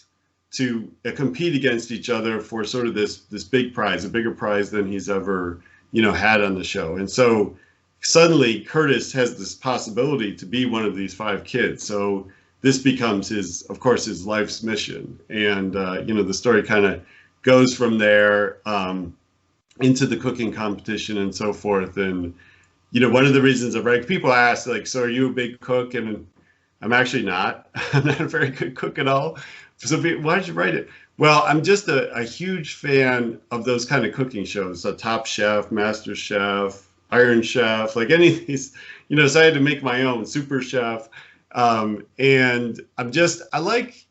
to compete against each other for sort of this big prize, a bigger prize than he's ever had on the show. And so suddenly Curtis has this possibility to be one of these 5 kids. So this becomes his life's mission. And the story kind of goes from there into the cooking competition and so forth. And one of the reasons people ask, like, so are you a big cook? And I'm actually not. I'm not a very good cook at all. So why did you write it? Well, I'm just a huge fan of those kind of cooking shows, so Top Chef, Master Chef, Iron Chef, like any of these, so I had to make my own Super Chef. And I like,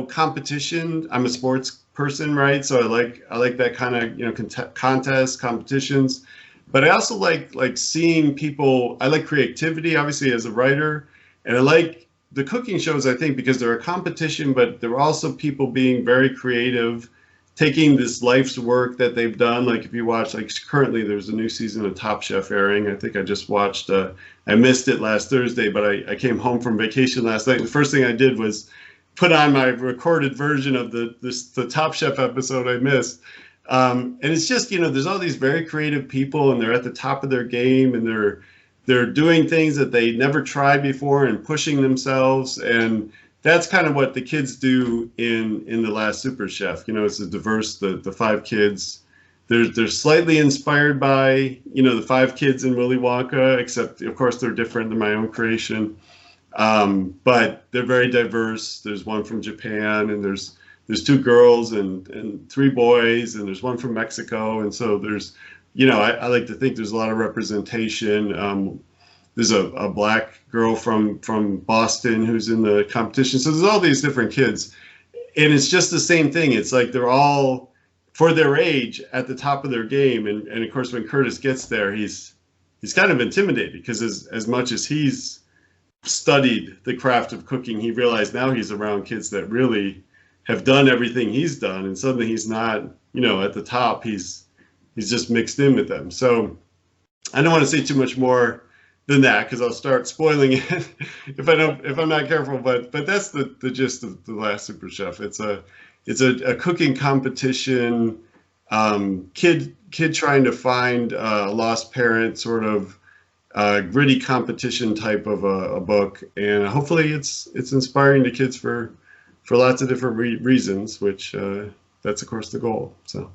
competition. I'm a sports person, right? So I like that kind of, contests, competitions. But I also like seeing people, I like creativity, obviously, as a writer. And I like the cooking shows, I think, because they're a competition, but they're also people being very creative, taking this life's work that they've done. Like if you watch, like currently there's a new season of Top Chef airing. I think I just watched, I missed it last Thursday, but I came home from vacation last night. The first thing I did was put on my recorded version of the Top Chef episode I missed. And it's just, there's all these very creative people and they're at the top of their game and they're doing things that they never tried before and pushing themselves. And that's kind of what the kids do in The Last Super Chef. It's a diverse, the 5 kids. They're slightly inspired by, the 5 kids in Willy Wonka, except of course they're different than my own creation. But they're very diverse. There's one from Japan, and there's 2 girls and 3 boys, and there's one from Mexico. And so there's, I like to think there's a lot of representation. There's a black girl from Boston who's in the competition. So there's all these different kids. And it's just the same thing. It's like they're all, for their age, at the top of their game. And of course, when Curtis gets there, he's kind of intimidated because as much as he's studied the craft of cooking, he realized now he's around kids that really have done everything he's done. And suddenly he's not, at the top. He's just mixed in with them. So I don't want to say too much more than that because I'll start spoiling it if I'm not careful. But that's the gist of The Last Super Chef. It's a cooking competition, kid trying to find a lost parent, sort of gritty competition type of a book, and hopefully it's inspiring to kids for lots of different reasons, which that's of course the goal. So.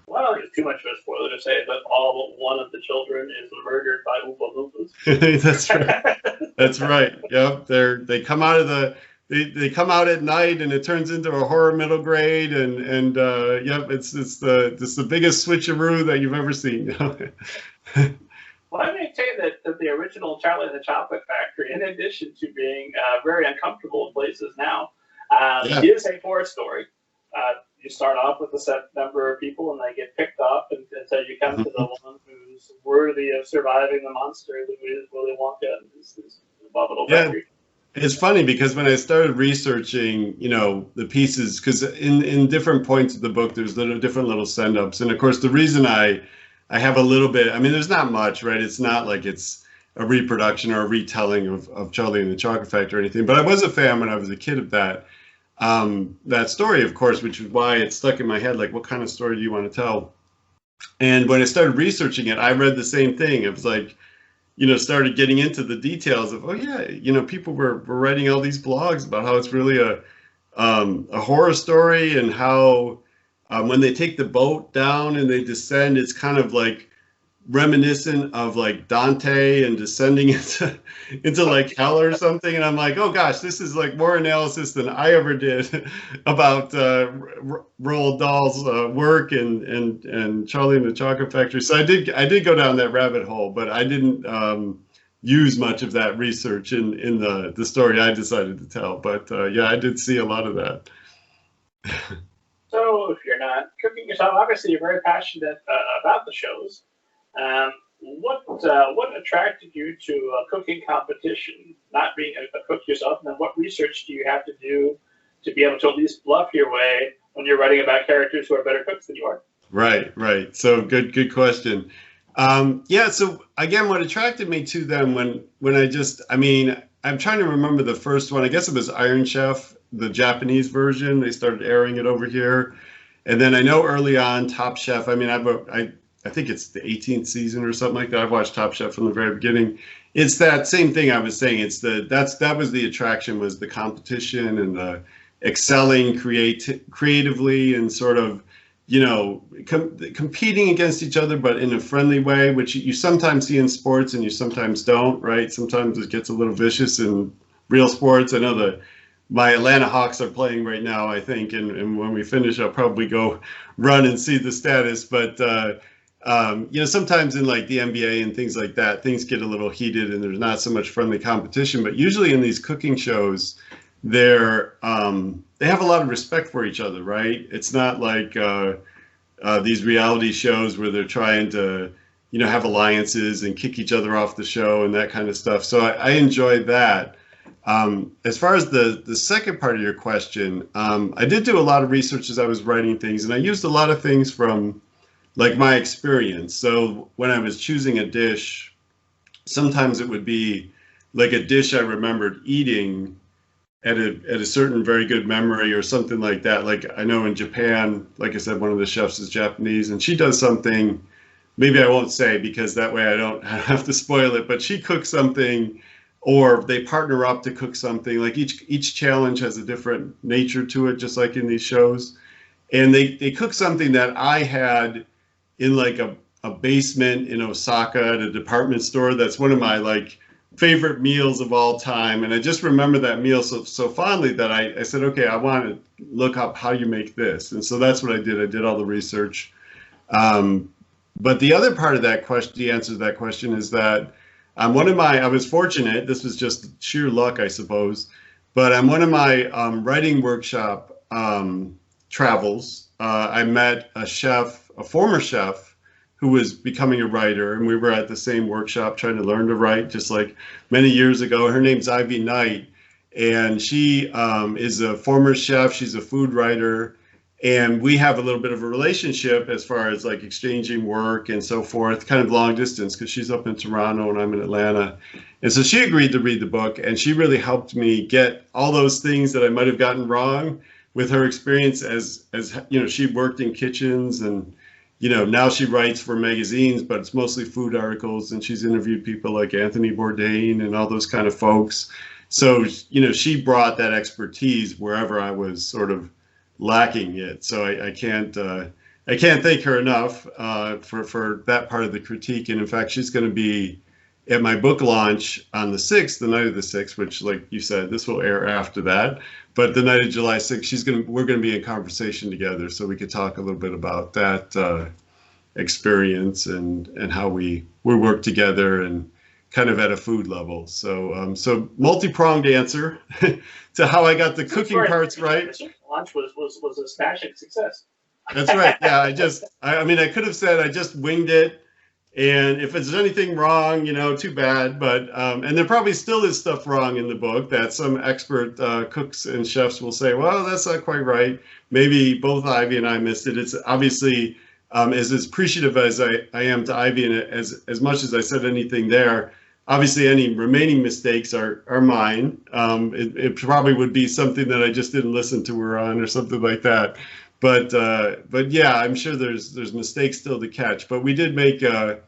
Well, you're too much of a spoiler to say that all but one of the children is murdered by Oompa Loompas. That's right. That's right. Yep. They come out of they come out at night, and it turns into a horror middle grade, and yep, it's the biggest switcheroo that you've ever seen. Well, I maintain that the original Charlie and the Chocolate Factory, in addition to being very uncomfortable in places now, is a horror story. You start off with a set number of people, and they get picked off until you come to the one who's worthy of surviving the monster, who is Willy Wonka and his abominable factory. It's funny because when I started researching, the pieces, because in different points of the book, there's different little send-ups. And of course, the reason I have a little bit, I mean, there's not much, right? It's not like it's a reproduction or a retelling of Charlie and the Chocolate Factory or anything. But I was a fan when I was a kid of that story, of course, which is why it stuck in my head, like, what kind of story do you want to tell? And when I started researching it, I read the same thing. It was like, started getting into the details of, people were writing all these blogs about how it's really a horror story, and how when they take the boat down and they descend, it's kind of like reminiscent of like Dante and descending into like hell or something. And I'm like, oh gosh, this is like more analysis than I ever did about Roald Dahl's work and Charlie and the Chocolate Factory. So I did go down that rabbit hole, but I didn't use much of that research in the story I decided to tell. But yeah, I did see a lot of that. So if you're not cooking yourself, obviously you're very passionate about the shows. What attracted you to a cooking competition, not being a cook yourself, and then what research do you have to do to be able to at least bluff your way when you're writing about characters who are better cooks than you are? Right. So good question. So again, what attracted me to them when I'm trying to remember the first one. I guess it was Iron Chef, the Japanese version. They started airing it over here. And then I know early on Top Chef, I think it's the 18th season or something like that. I've watched Top Chef from the very beginning. It's that same thing I was saying. That was the attraction, was the competition and the excelling creatively and sort of, competing against each other, but in a friendly way, which you sometimes see in sports and you sometimes don't, right? Sometimes it gets a little vicious in real sports. I know my Atlanta Hawks are playing right now, I think, and when we finish, I'll probably go run and see the status. But sometimes in like the NBA and things like that, things get a little heated and there's not so much friendly competition. But usually in these cooking shows, they have a lot of respect for each other, right? It's not like these reality shows where they're trying to, have alliances and kick each other off the show and that kind of stuff. So I enjoyed that. As far as the second part of your question, I did do a lot of research as I was writing things, and I used a lot of things from like my experience. So when I was choosing a dish, sometimes it would be like a dish I remembered eating at a certain very good memory or something like that. Like I know in Japan, like I said, one of the chefs is Japanese, and she does something, maybe I won't say because that way I don't have to spoil it, but she cooks something, or they partner up to cook something. Like each challenge has a different nature to it, just like in these shows. And they cook something that I had in like a basement in Osaka at a department store. That's one of my like favorite meals of all time. And I just remember that meal so fondly that I said, okay, I want to look up how you make this. And so that's what I did. I did all the research. But the other part of that question, the answer to that question, is that I was fortunate, this was just sheer luck, I suppose, but on one of my writing workshop travels, I met a former chef who was becoming a writer, and we were at the same workshop trying to learn to write, just like many years ago. Her name's Ivy Knight, and she is a former chef. She's a food writer, and we have a little bit of a relationship as far as like exchanging work and so forth, kind of long distance, because she's up in Toronto and I'm in Atlanta. And so she agreed to read the book, and she really helped me get all those things that I might have gotten wrong with her experience as she worked in kitchens, and now she writes for magazines, but it's mostly food articles, and she's interviewed people like Anthony Bourdain and all those kind of folks. So she brought that expertise wherever I was sort of lacking it. So I can't I can't thank her enough for that part of the critique. And in fact, she's going to be at my book launch on the 6th, the night of the 6th, which, like you said, this will air after that. But the night of July 6th, we're going to be in conversation together, so we could talk a little bit about that experience and how we work together and kind of at a food level. So multi-pronged answer to how I got the cooking parts right. The launch was a smashing success. That's right. Yeah, I mean, I could have said I just winged it, and if there's anything wrong, too bad. But and there probably still is stuff wrong in the book that some expert cooks and chefs will say, well, that's not quite right. Maybe both Ivy and I missed it. It's obviously as appreciative as I am to Ivy, and as much as I said anything there, obviously any remaining mistakes are mine. It probably would be something that I just didn't listen to her on or something like that. But yeah, I'm sure there's mistakes still to catch. But we did make a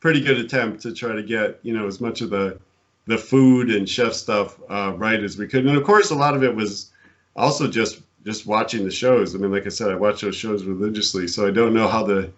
pretty good attempt to try to get as much of the food and chef stuff right as we could. And of course, a lot of it was also just watching the shows. I mean, like I said, I watch those shows religiously, so I don't know how that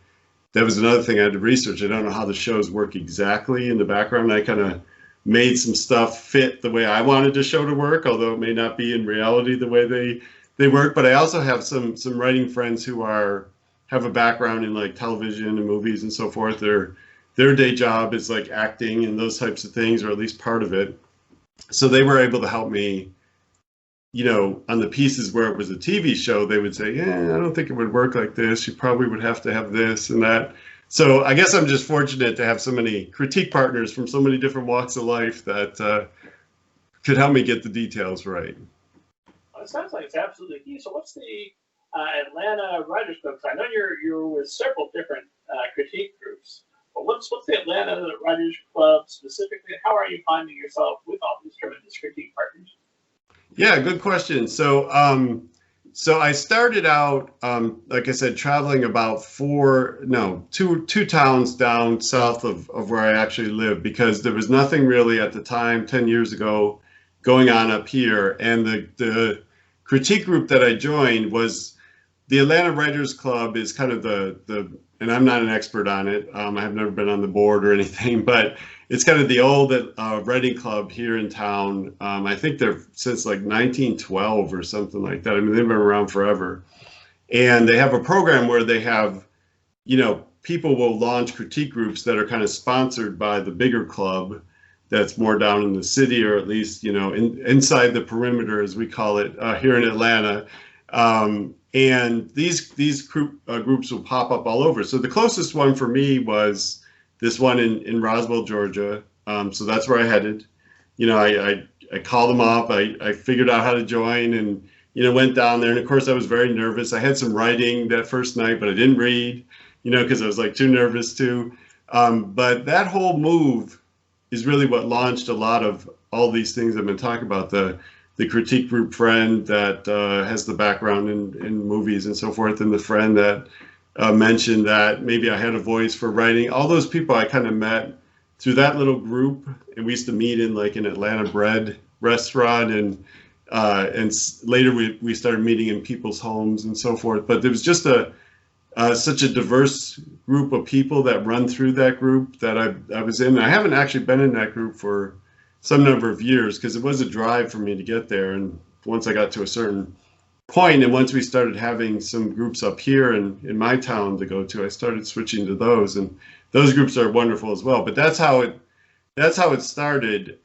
was another thing I had to research. I don't know how the shows work exactly in the background. I kind of made some stuff fit the way I wanted the show to work, although it may not be in reality the way they work. But I also have some writing friends who have a background in like television and movies and so forth. Their day job is like acting and those types of things, or at least part of it. So they were able to help me, on the pieces where it was a TV show. They would say, I don't think it would work like this. You probably would have to have this and that. So I guess I'm just fortunate to have so many critique partners from so many different walks of life that could help me get the details right. It sounds like it's absolutely key. So what's the Atlanta Writers Club? I know you're with several different critique groups, but what's the Atlanta Writers Club specifically? How are you finding yourself with all these tremendous critique partners? Yeah, good question. So I started out, like I said, traveling about two towns down south of where I actually live, because there was nothing really at the time, 10 years ago, going on up here. And the critique group that I joined was the Atlanta Writers Club is kind of and I'm not an expert on it. I have never been on the board or anything, but it's kind of the old writing club here in town. I think they're since like 1912 or something like that. I mean, they've been around forever. And they have a program where they have, people will launch critique groups that are kind of sponsored by the bigger club that's more down in the city, or at least, inside the perimeter, as we call it here in Atlanta. And these groups will pop up all over. So the closest one for me was this one in Roswell, Georgia. So that's where I headed. I called them up. I figured out how to join and, went down there. And of course, I was very nervous. I had some writing that first night, but I didn't read, because I was like too nervous to. But that whole move is really what launched a lot of all these things I've been talking about. The critique group friend that has the background in movies and so forth, and the friend that mentioned that maybe I had a voice for writing. All those people I kind of met through that little group, and we used to meet in like an Atlanta bread restaurant, and later we started meeting in people's homes and so forth. But there was just such a diverse group of people that run through that group that I was in. I haven't actually been in that group for some number of years, because it was a drive for me to get there. And once I got to a certain point, and once we started having some groups up here in my town to go to, I started switching to those, and those groups are wonderful as well. But that's how it started,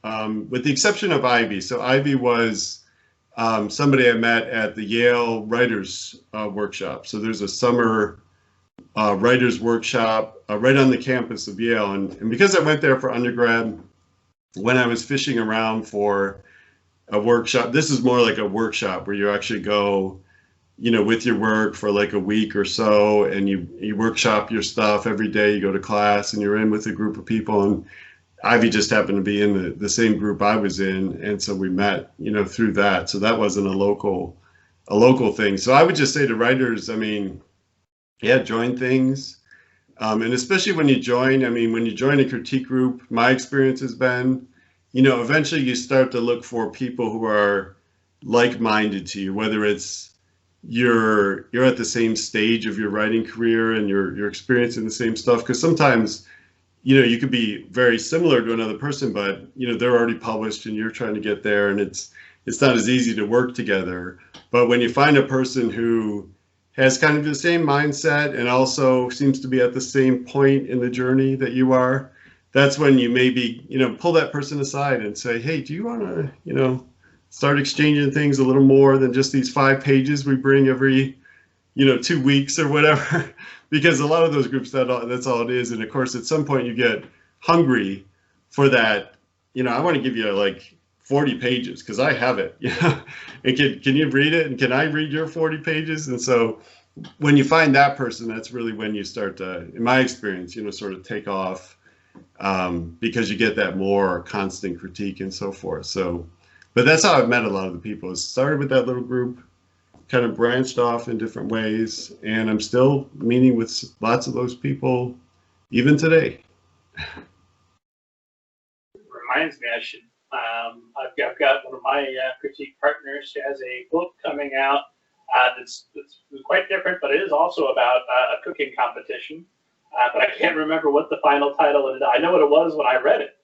with the exception of Ivy. So Ivy was somebody I met at the Yale Writers Workshop. So there's a summer writers workshop right on the campus of Yale, and because I went there for undergrad, when I was fishing around for a workshop, this is more like a workshop where you actually go, with your work for like a week or so, and you workshop your stuff every day. You go to class and you're in with a group of people, and Ivy just happened to be in the same group I was in, and so we met, through that. So that wasn't a local thing. So I would just say to writers, join things. And especially when you join a critique group, my experience has been, eventually you start to look for people who are like-minded to you, whether it's, you're at the same stage of your writing career and you're experiencing the same stuff. Because sometimes, you know, you could be very similar to another person, but you know, they're already published and you're trying to get there, and it's not as easy to work together. But when you find a person who has kind of the same mindset and also seems to be at the same point in the journey that you are, that's when you maybe, you know, pull that person aside and say, hey, do you want to, you know, start exchanging things a little more than just these 5 pages we bring every, you know, 2 weeks or whatever. Because a lot of those groups, that's all it is. And of course, at some point you get hungry for that, you know, I want to give you like 40 pages because I have it, you know, and can you read it? And can I read your 40 pages? And so when you find that person, that's really when you start to, in my experience, you know, sort of take off, because you get that more constant critique and so forth. So, but that's how I've met a lot of the people. It started with that little group, kind of branched off in different ways, and I'm still meeting with lots of those people even today. Reminds me, I should. I've got one of my critique partners who has a book coming out that's quite different, but it is also about a cooking competition. But I can't remember what the final title is. I know what it was when I read it.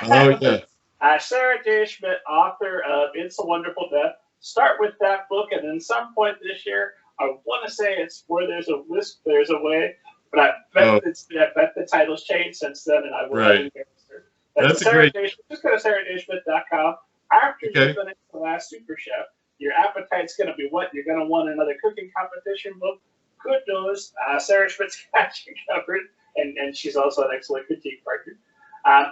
Oh yeah. Sarah J. Schmidt, author of It's a Wonderful Death. Start with that book, and then some point this year, I want to say it's Where There's a Whisk, There's a Way, but I bet the title's changed since then, and I will embarrass her. That's a great. Just go to sarahjschmidt.com. After you finish The Last Super Chef, your appetite's going to be what? You're going to want another cooking competition book. Good news, Sarah Schmidt's got you covered, and she's also an excellent critique partner.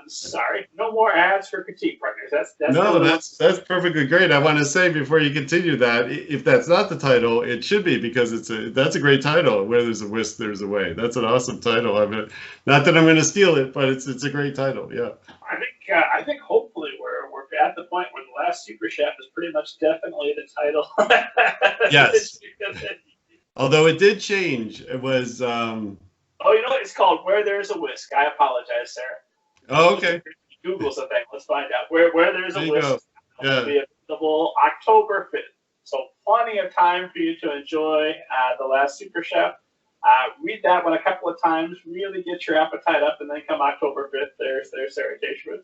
Sorry, no more ads for critique partners. That's perfectly great. I want to say before you continue that, if that's not the title, it should be, because that's a great title. Where there's a whisk, there's a way. That's an awesome title. I mean, not that I'm going to steal it, but it's a great title. Yeah. I think hopefully we're at the point where The Last Super Chef is pretty much definitely the title. Yes. Although it did change. It was. Oh, you know what? It's called Where There's a Whisk. I apologize, Sarah. Oh, okay. Google's a thing. Let's find out. Where There's a Whisk. It'll be available October 5th. So plenty of time for you to enjoy The Last Super Chef. Read that one a couple of times. Really get your appetite up, and then come October 5th, there's Sarah J. Schmidt.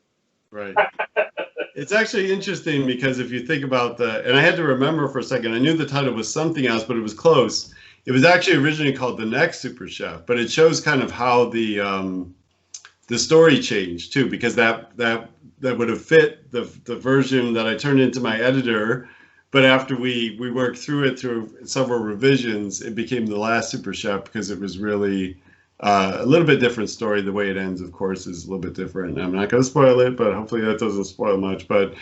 Right. It's actually interesting because if you think about and I had to remember for a second, I knew the title was something else, but it was close. It was actually originally called The Next Super Chef, but it shows kind of how the story changed too, because that would have fit the version that I turned into my editor. But after we worked through it through several revisions, it became The Last Super Chef because it was really a little bit different story. The way it ends, of course, is a little bit different. I'm not going to spoil it, but hopefully that doesn't spoil much. But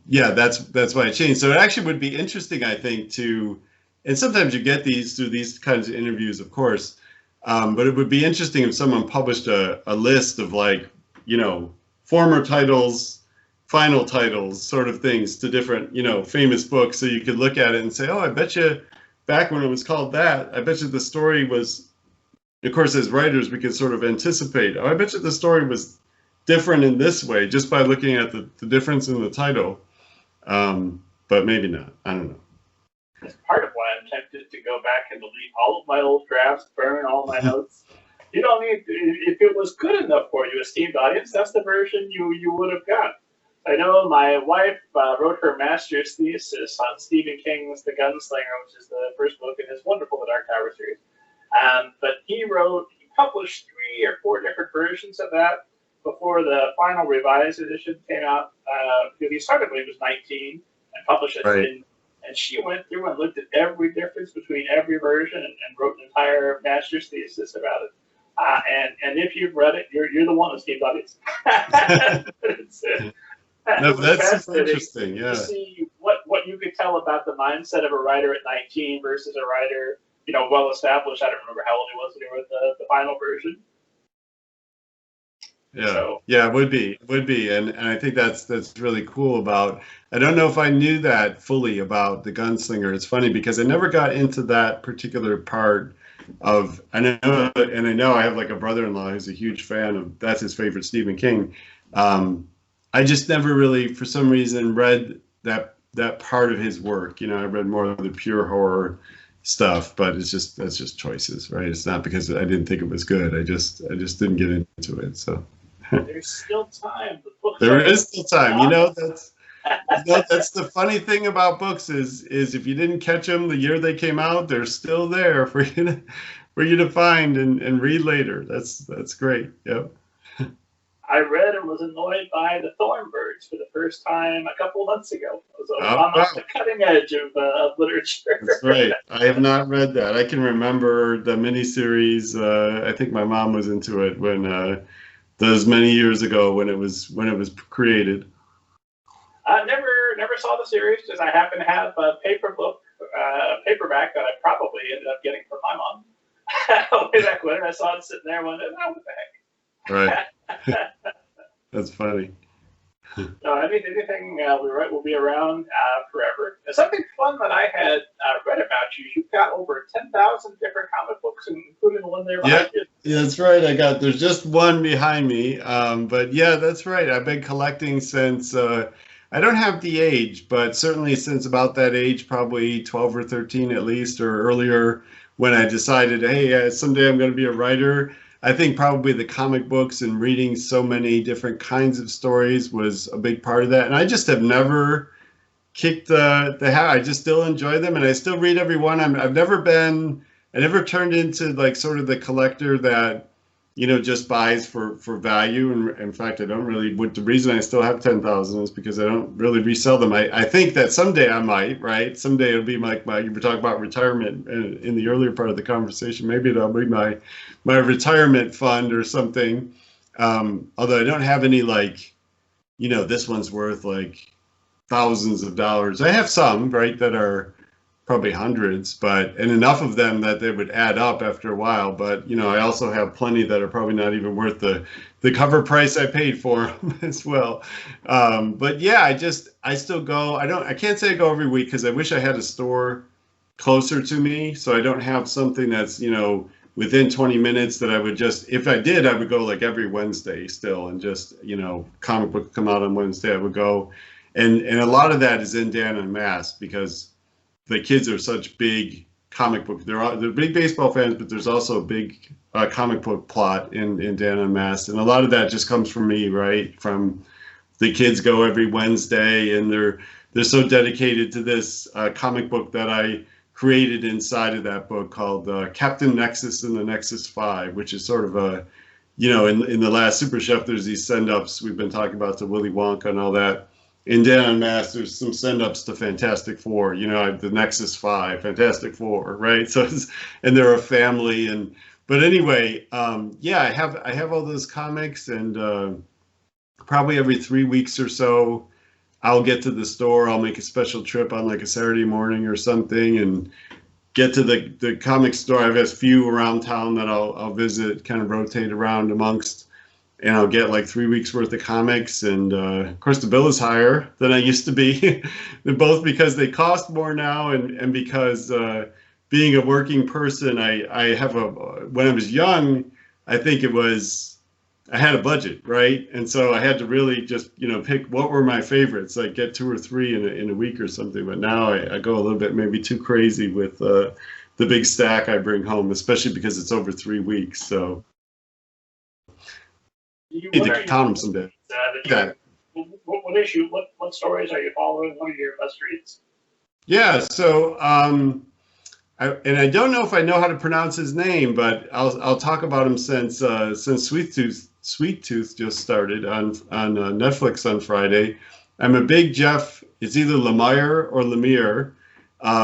yeah, that's why it changed. So it actually would be interesting, I think, and sometimes you get these through these kinds of interviews, of course. But it would be interesting if someone published a list of, like, you know, former titles, final titles, sort of things to different, you know, famous books. So you could look at it and say, oh, I bet you back when it was called that, I bet you the story was, of course, as writers, we can sort of anticipate, oh, I bet you the story was different in this way just by looking at the difference in the title. But maybe not. I don't know. That's part of why I'm tempted to go back and delete all of my old drafts, burn all my notes. You don't need, if it was good enough for you, esteemed audience, that's the version you would have got. I know my wife wrote her master's thesis on Stephen King's The Gunslinger, which is the first book in his wonderful The Dark Tower series. But he published 3 or 4 different versions of that before the final revised edition came out. He started when he was 19 and published it. Right. And she went through and looked at every difference between every version and wrote an entire master's thesis about it. And if you've read it, you're the one, esteemed audience. No, that's super interesting. Yeah. To see what you could tell about the mindset of a writer at 19 versus a writer, you know, well established. I don't remember how old he was when he wrote the final version. Yeah, so. Yeah, it would be, and I think that's really cool about. I don't know if I knew that fully about The Gunslinger. It's funny because I never got into that particular part of. I know I have like a brother-in-law who's a huge fan of. That's his favorite Stephen King. I just never really, for some reason, read that part of his work. I read more of the pure horror stuff, but that's just choices, right? It's not because I didn't think it was good. I just didn't get into it. So there's still time. There is still time. That's the funny thing about books is if you didn't catch them the year they came out, they're still there for you to find and read later. That's great. Yep. I read and was annoyed by The Thornbirds for the first time a couple of months ago. I was on the cutting edge of literature. That's right. I have not read that. I can remember the miniseries. I think my mom was into it when those many years ago when it was created. I never saw the series because I happen to have a paperback that I probably ended up getting from my mom way back when. I saw it sitting there and went, oh, what the heck? Right. That's funny. No, anything we write will be around forever. Something fun that I had read about you. You've got over 10,000 different comic books, including the one there behind you. Yeah, that's right. There's just one behind me. But yeah, that's right. I've been collecting since, I don't have the age, but certainly since about that age, probably 12 or 13 at least, or earlier, when I decided, hey, someday I'm going to be a writer. I think probably the comic books and reading so many different kinds of stories was a big part of that. And I just have never kicked the hat. I just still enjoy them, and I still read every one. I never turned into like sort of the collector that, just buys for value. And in fact, I don't really, the reason I still have 10,000 is because I don't really resell them. I think that someday I might, right? Someday it'll be like you were talking about retirement in the earlier part of the conversation. Maybe it'll be my retirement fund or something. Although I don't have any this one's worth like thousands of dollars. I have some, right, that are probably hundreds, and enough of them that they would add up after a while. But, I also have plenty that are probably not even worth the cover price I paid for them as well. But yeah, I still go. I can't say I go every week because I wish I had a store closer to me. So I don't have something that's, within 20 minutes that I would just, if I did, I would go like every Wednesday still, and just, comic book come out on Wednesday, I would go. And a lot of that is in Dan Unmasked because the kids are such big comic book. They're big baseball fans, but there's also a big comic book plot in Dan Unmasked. And a lot of that just comes from me, right? From the kids go every Wednesday, and they're so dedicated to this comic book that I created inside of that book called Captain Nexus and the Nexus 5, which is sort of a, in the last Super Chef, there's these send-ups we've been talking about to Willy Wonka and all that. In Dan Unmasked, there's some send-ups to Fantastic Four. The Nexus 5, Fantastic Four, right? So, and they're a family. But anyway, yeah, I have all those comics, and probably every 3 weeks or so, I'll get to the store. I'll make a special trip on like a Saturday morning or something, and get to the comic store. I have a few around town that I'll visit, kind of rotate around amongst. And I'll get like 3 weeks worth of comics. And of course, the bill is higher than I used to be, both because they cost more now and because being a working person, I have when I was young, I think I had a budget, right? And so I had to really just, pick what were my favorites, like get 2 or 3 in a week or something. But now I go a little bit maybe too crazy with the big stack I bring home, especially because it's over 3 weeks. So. You need to count them someday. What stories are you following? What are your best reads? Yeah, so I don't know if I know how to pronounce his name, but I'll talk about him since Sweet Tooth just started on Netflix on Friday. I'm a big Jeff. It's either Lemire or Lemire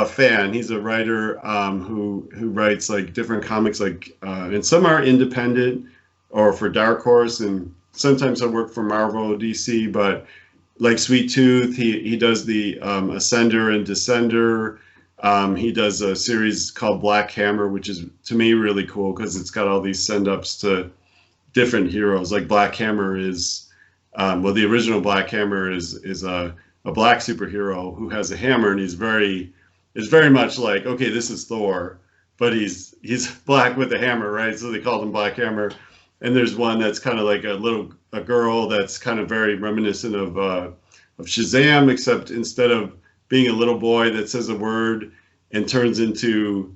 fan. He's a writer who writes like different comics, and some are independent or for Dark Horse, and sometimes I work for Marvel, DC, but like Sweet Tooth, he does the Ascender and Descender. He does a series called Black Hammer, which is, to me, really cool because it's got all these send-ups to different heroes. Like Black Hammer is, the original Black Hammer is a black superhero who has a hammer, and it's very much like, okay, this is Thor, but he's black with a hammer, right? So they called him Black Hammer. And there's one that's kind of like a girl that's kind of very reminiscent of Shazam, except instead of being a little boy that says a word and turns into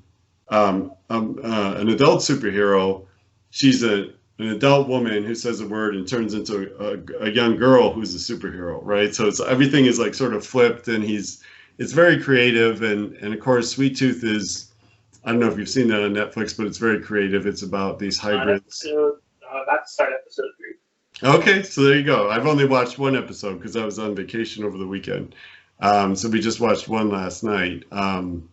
an adult superhero. She's an adult woman who says a word and turns into a young girl who's a superhero, right? So everything is like sort of flipped, and it's very creative. And of course, Sweet Tooth is, I don't know if you've seen that on Netflix, but it's very creative. It's about these hybrids. About to start episode 3. Okay, so there you go. I've only watched one episode because I was on vacation over the weekend. So we just watched one last night.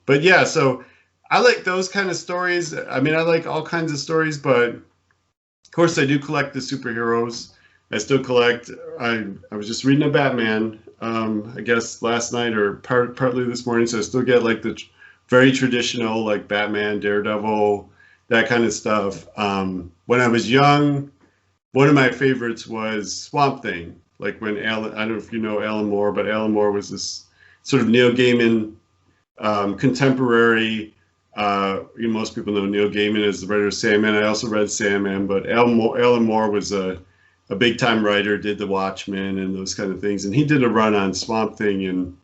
But yeah, so I like those kind of stories. I mean, I like all kinds of stories, but of course I do collect the superheroes. I still collect, I was just reading a Batman, I guess last night or partly this morning. So I still get like the very traditional, like Batman, Daredevil, that kind of stuff. When I was young, one of my favorites was Swamp Thing. Like when I don't know if you know Alan Moore, but Alan Moore was this sort of Neil Gaiman contemporary. Most people know Neil Gaiman as the writer of Sandman. I also read Sandman, but Alan Moore was a big time writer, did The Watchmen and those kind of things. And he did a run on Swamp Thing. And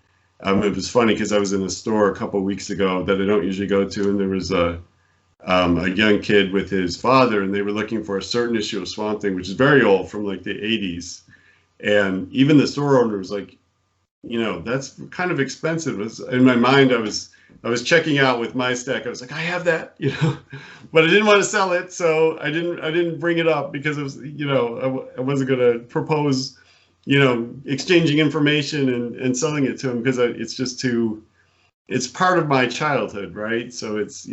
it was funny because I was in a store a couple of weeks ago that I don't usually go to, and there was a young kid with his father, and they were looking for a certain issue of Swamp Thing, which is very old, from like the 80s. And even the store owner was like, that's kind of expensive. In my mind, I was checking out with my stack. I was like, I have that, but I didn't want to sell it, so I didn't bring it up because it was, I wasn't going to propose, exchanging information and selling it to him, because it's just it's part of my childhood, right? So it's,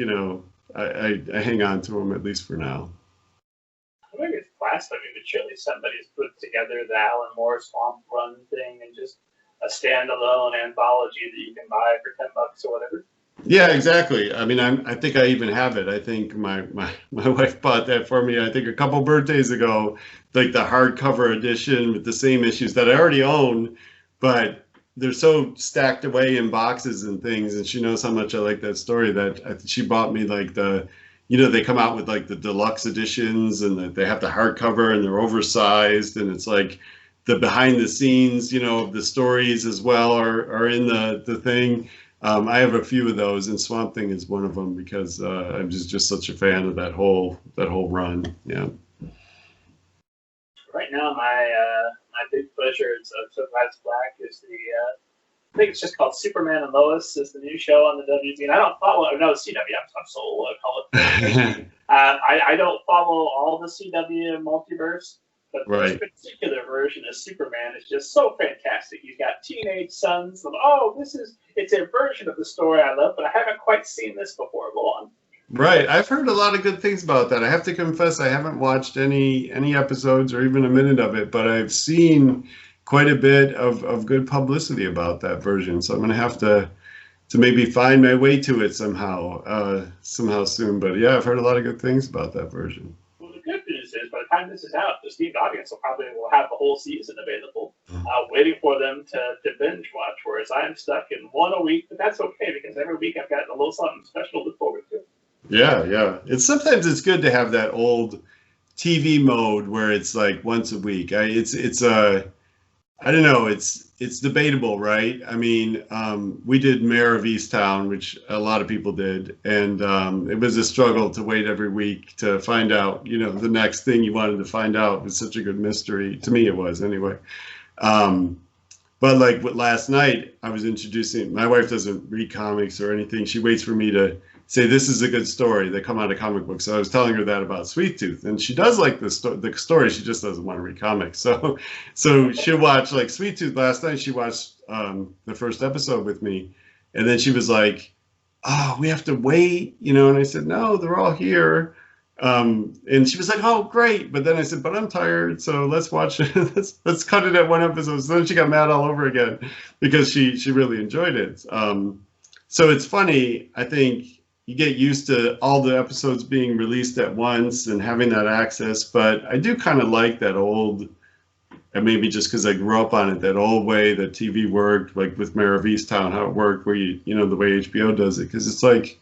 I hang on to them, at least for now. I think it's blasphemy, but surely somebody's put together the Alan Moore Swamp Run thing and just a standalone anthology that you can buy for $10 or whatever. Yeah, exactly. I mean, I think I even have it. I think my wife bought that for me, I think a couple birthdays ago, like the hardcover edition with the same issues that I already own, but they're so stacked away in boxes and things, and she knows how much I like that story that she bought me like they come out with like the deluxe editions, and they have the hardcover and they're oversized, and it's like the behind the scenes, of the stories as well are in the thing. I have a few of those, and Swamp Thing is one of them because I'm just such a fan of that whole run. Yeah. Right now, my big pleasure is Survives Black is I think it's just called Superman and Lois is the new show on the WB, and I don't follow. No, CW. I'm so call it. I don't follow all the CW multiverse, but this particular version of Superman is just so fantastic. He's got teenage sons. It's a version of the story I love, but I haven't quite seen this before. Go on. Right. I've heard a lot of good things about that. I have to confess I haven't watched any episodes or even a minute of it, but I've seen quite a bit of good publicity about that version. So I'm going to have to maybe find my way to it somehow soon. But yeah, I've heard a lot of good things about that version. Well, the good news is by the time this is out, the Steam audience will have the whole season available, waiting for them to binge watch, whereas I'm stuck in one a week, but that's okay because every week I've got a little something special to look forward to. Yeah. Sometimes it's good to have that old TV mode where it's like once a week. I don't know. It's debatable, right? I mean, we did Mayor of Easttown, which a lot of people did, and it was a struggle to wait every week to find out, the next thing you wanted to find out. It was such a good mystery. To me, it was anyway. But like last night, I was introducing. My wife doesn't read comics or anything. She waits for me to say this is a good story that come out of comic books. So I was telling her that about Sweet Tooth, and she does like the story. She just doesn't want to read comics. So she'll watch like Sweet Tooth. Last night she watched the first episode with me, and then she was like, "Oh, we have to wait," And I said, "No, they're all here." And she was like, "Oh, great!" But then I said, "But I'm tired, so let's watch it. let's cut it at one episode." So then she got mad all over again because she really enjoyed it. So it's funny. I think you get used to all the episodes being released at once and having that access. But I do kind of like that old, and maybe just because I grew up on it, that old way that TV worked, like with Mayor of Easttown, how it worked, where the way HBO does it, because it's like,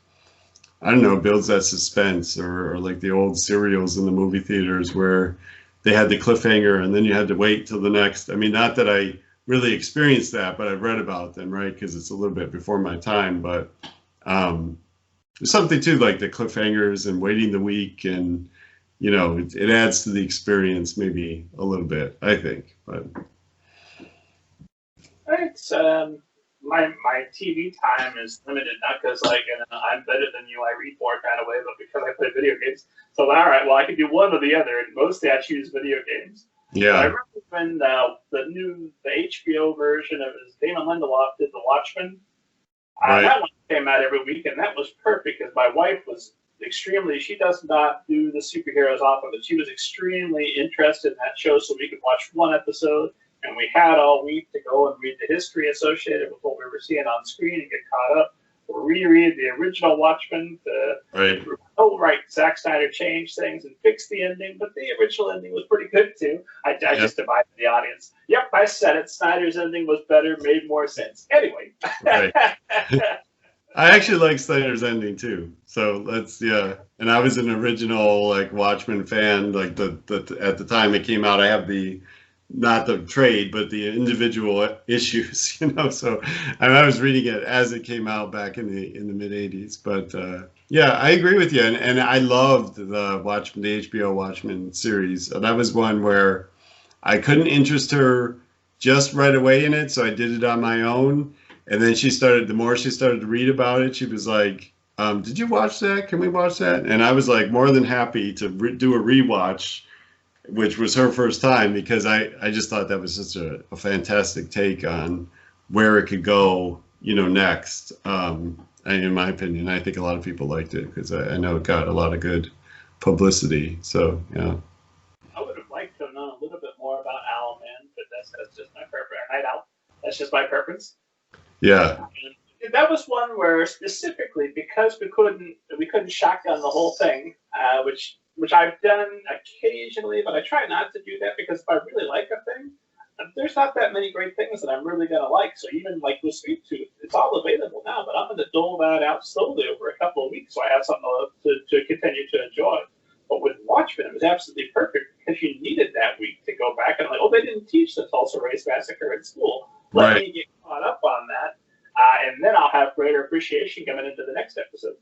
I don't know, builds that suspense, or like the old serials in the movie theaters where they had the cliffhanger and then you had to wait till the next. I mean, not that I really experienced that, but I've read about them, right? Because it's a little bit before my time. But there's something too, like the cliffhangers and waiting the week, and it adds to the experience maybe a little bit, I think. But it's my TV time is limited, not because I'm better than you, I read more kind of way, but because I play video games. So all right, well, I can do one or the other, and mostly I choose video games. yeah, I remember when the HBO version of Damon Lindelof did The Watchmen. right. That one came out every week, and that was perfect because my wife was she does not do the superheroes often, but she was extremely interested in that show, so we could watch one episode, and we had all week to go and read the history associated with what we were seeing on screen and get caught up, reread the original Watchmen. Right, Zack Snyder changed things and fixed the ending, but the original ending was pretty good too. I just divided the audience. Yep, I said it. Snyder's ending was better, made more sense. Anyway. Right. I actually like Snyder's ending too. So and I was an original Watchmen fan. At the time it came out, I have not the trade, but the individual issues, So I was reading it as it came out back in the mid '80s. But I agree with you, and I loved the HBO Watchmen series. That was one where I couldn't interest her just right away in it, so I did it on my own. And then the more she started to read about it, she was like, "Did you watch that? Can we watch that?" And I was like more than happy to do a rewatch, which was her first time, because I just thought that was such a fantastic take on where it could go, next. In my opinion, I think a lot of people liked it because I know it got a lot of good publicity. So, yeah. I would have liked to have known a little bit more about Owlman, but that's just my preference. Night Owl. That's just my preference. Yeah. And that was one where specifically because we couldn't shotgun the whole thing, which I've done occasionally, but I try not to do that because if I really like a thing, there's not that many great things that I'm really going to like. So even like with Sweet Tooth, it's all available now, but I'm going to dole that out slowly over a couple of weeks so I have something to continue to enjoy. But with Watchmen, it was absolutely perfect because you needed that week to go back and they didn't teach the Tulsa Race Massacre in school. Let me get caught up on that, and then I'll have greater appreciation coming into the next episode.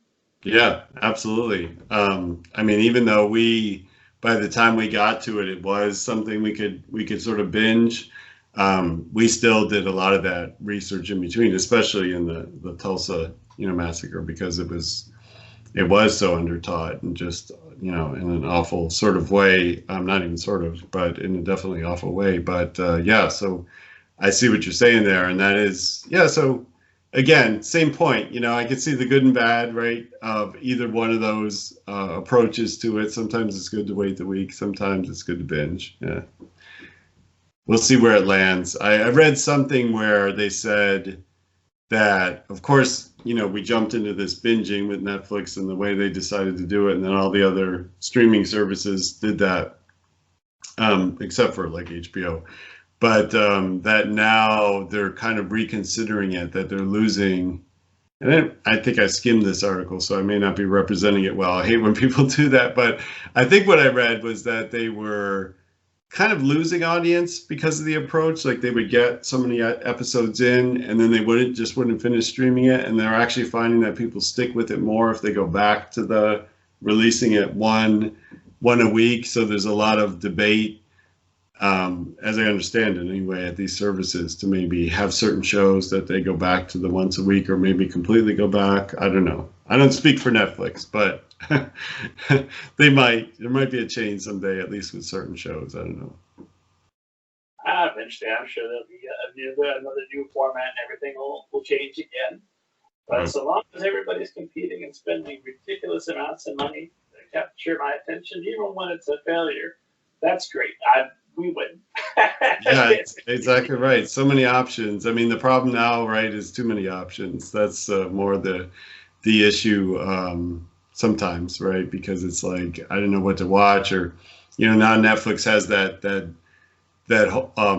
Yeah, absolutely. Even though by the time we got to it, it was something we could sort of binge. We still did a lot of that research in between, especially in the Tulsa, massacre, because it was so undertaught and just, in an awful sort of way. Not even sort of, but in a definitely awful way. But so I see what you're saying there, and that is, so again, same point, I could see the good and bad, right, of either one of those approaches to it. Sometimes it's good to wait the week, sometimes it's good to binge. Yeah. We'll see where it lands. I read something where they said that, of course, we jumped into this binging with Netflix and the way they decided to do it, and then all the other streaming services did that, except for like HBO. But that now they're kind of reconsidering it, that they're losing. And I think I skimmed this article, so I may not be representing it well. I hate when people do that. But I think what I read was that they were kind of losing audience because of the approach. Like they would get so many episodes in, and then they wouldn't finish streaming it. And they're actually finding that people stick with it more if they go back to the releasing it one a week. So there's a lot of debate, as I understand it anyway, at these services to maybe have certain shows that they go back to the once a week or maybe completely go back. I don't know. I don't speak for Netflix, but there might be a change someday, at least with certain shows. I don't know. Eventually, I'm sure there'll be another new format and everything will change again. But so long as everybody's competing and spending ridiculous amounts of money to capture my attention, even when it's a failure, that's great. We win. Yeah, exactly right. So many options. The problem now, right, is too many options. That's more the issue sometimes, right? Because it's like, I don't know what to watch, or, now Netflix has that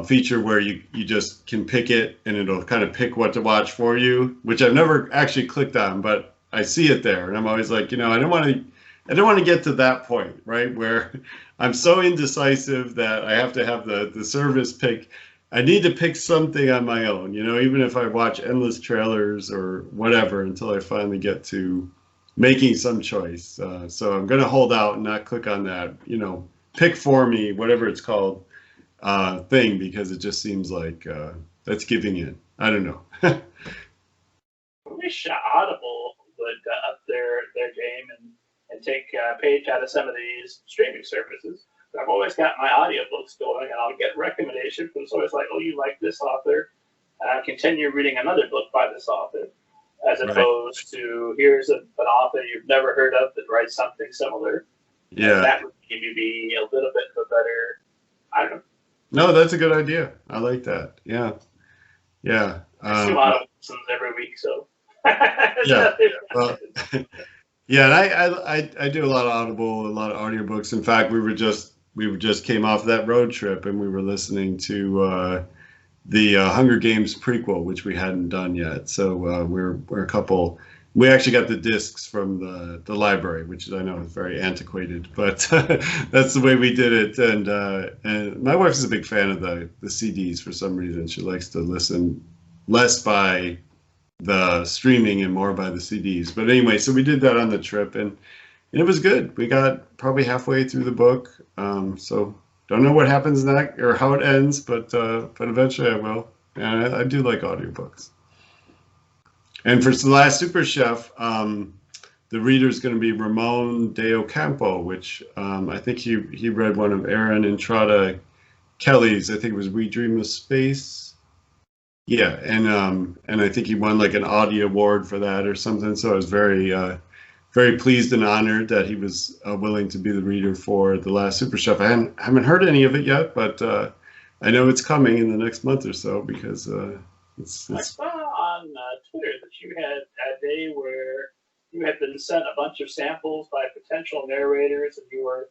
feature where you just can pick it and it'll kind of pick what to watch for you, which I've never actually clicked on, but I see it there. And I'm always like, I don't want to get to that point, right, where I'm so indecisive that I have to have the service pick. I need to pick something on my own, you know, even if I watch endless trailers or whatever until I finally get to making some choice. So I'm going to hold out and not click on that, you know, pick for me, whatever it's called, thing, because it just seems like that's giving in. I don't know. I wish Audible would up their game and take a page out of some of these streaming services. I've always got my audiobooks going, and I'll get recommendations, but it's always like, oh, you like this author, continue reading another book by this author, as opposed to here's an author you've never heard of that writes something similar. Yeah. And that would maybe be a little bit of a better, I don't know. No, that's a good idea. I like that. Yeah. Yeah. I see a lot of listens every week, so. Yeah. Well, yeah, and I do a lot of Audible, a lot of audiobooks. In fact, we just came off that road trip and we were listening to the Hunger Games prequel, which we hadn't done yet. So we're a couple. We actually got the discs from the library, which I know is very antiquated, but that's the way we did it. And my wife is a big fan of the CDs for some reason. She likes to listen less by the streaming and more by the CDs. But anyway, so we did that on the trip, and it was good. We got probably halfway through the book, so don't know what happens next or how it ends, but eventually I will. And I do like audiobooks. And for the last Super Chef, the reader is going to be Ramon de Ocampo, which I think he read one of Aaron Entrada Kelly's. I think it was We Dream of Space. Yeah, and I think he won like an Audie Award for that or something. So I was very very pleased and honored that he was willing to be the reader for the last Super Chef. I haven't heard any of it yet, but I know it's coming in the next month or so because it's. I saw on Twitter that you had a day where you had been sent a bunch of samples by potential narrators, and you were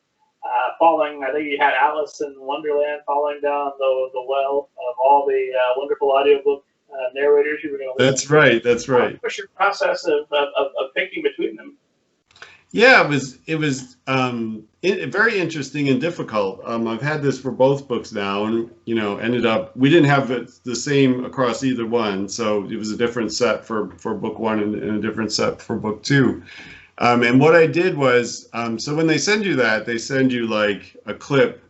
falling. I think you had Alice in Wonderland falling down the well of all the wonderful audiobook narrators you were going to listen to. That's right. What was your process of picking between them? Yeah, it was very interesting and difficult. I've had this for both books now, and you know, ended up we didn't have it the same across either one, so it was a different set for book one and a different set for book two. And what I did was, so when they send you that, they send you like a clip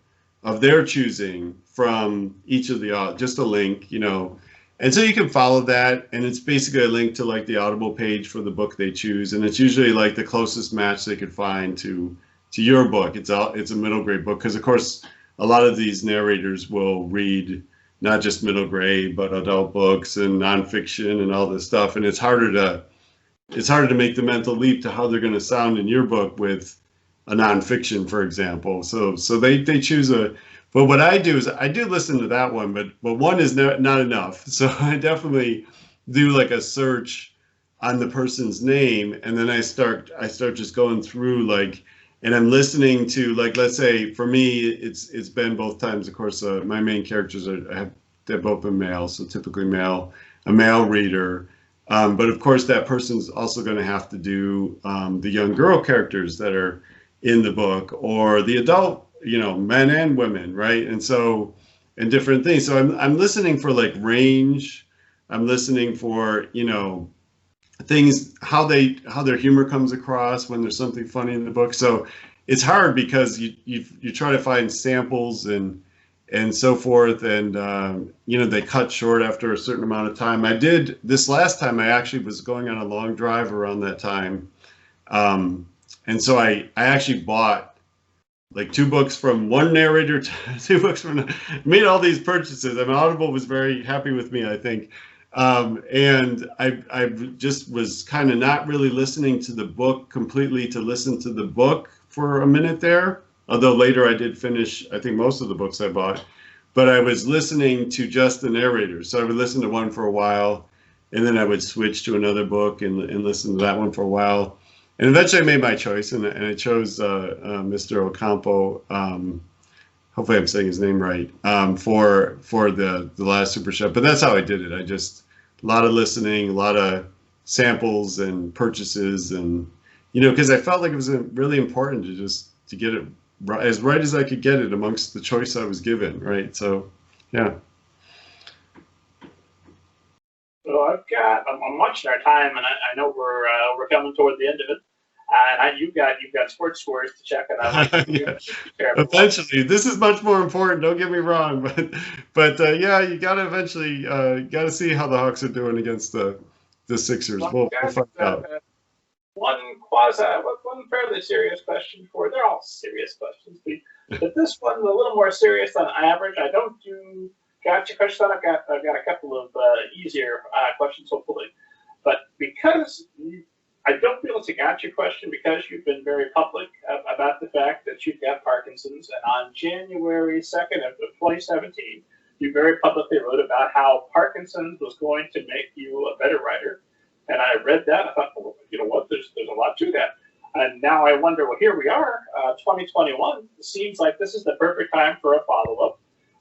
of their choosing from each of the just a link, you know. And so you can follow that, and it's basically a link to like the Audible page for the book they choose, and it's usually like the closest match they could find to your book. It's a middle grade book because of course a lot of these narrators will read not just middle grade but adult books and nonfiction and all this stuff, and it's harder to make the mental leap to how they're going to sound in your book with a nonfiction, for example. So they choose a. But what I do is I do listen to that one, but one is not enough. So I definitely do like a search on the person's name, and then I start just going through like, and I'm listening to like, let's say for me it's been both times. Of course, my main characters they've both been male, so typically a male reader. But of course, that person's also going to have to do the young girl characters that are in the book, or the adult, you know, men and women, right? And so, and different things. So I'm listening for like range. I'm listening for, you know, things, how their humor comes across when there's something funny in the book. So it's hard because you try to find samples and so forth, and you know, they cut short after a certain amount of time. I did this last time. I actually was going on a long drive around that time, and so I actually bought like 2 books from one narrator, 2 books from, made all these purchases. I mean, Audible was very happy with me, I think. And I just was kind of not really listening to the book completely to listen to the book for a minute there. Although later I did finish, I think, most of the books I bought. But I was listening to just the narrator. So I would listen to one for a while, and then I would switch to another book and listen to that one for a while. And eventually I made my choice, and I chose Mr. Ocampo, hopefully I'm saying his name right, for the last Super Chef. But that's how I did it. I just, a lot of listening, a lot of samples and purchases, and, you know, because I felt like it was really important to get it right as I could get it amongst the choice I was given, right? So, yeah. I'm watching our time, and I know we're coming toward the end of it. And you've got sports scores to check, and I want Yeah. Eventually, this is much more important. Don't get me wrong, but yeah, you got to eventually got to see how the Hawks are doing against the Sixers. We'll find out. One fairly serious question they're all serious questions, but this one a little more serious than average. I don't do gotcha questions. I've got a couple of easier questions, hopefully, but because I don't feel it's a gotcha question because you've been very public about the fact that you've got Parkinson's, and on January 2nd of 2017, you very publicly wrote about how Parkinson's was going to make you a better writer. And I read that, I thought, well, you know what, there's a lot to that. And now I wonder, well, here we are, 2021. It seems like this is the perfect time for a follow-up.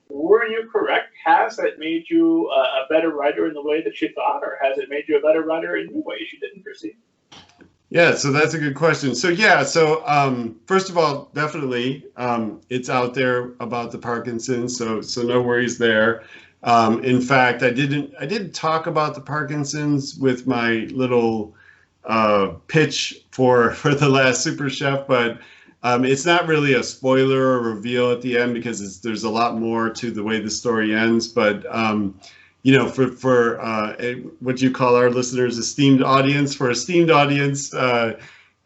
Were you correct? Has it made you a better writer in the way that you thought, or has it made you a better writer in new ways you didn't perceive? Yeah, so that's a good question. So first of all, definitely, it's out there about the Parkinson's, so no worries there. In fact, I didn't talk about the Parkinson's with my little pitch for the last Super Chef, but it's not really a spoiler or reveal at the end because there's a lot more to the way the story ends. But for what you call our listeners esteemed audience, so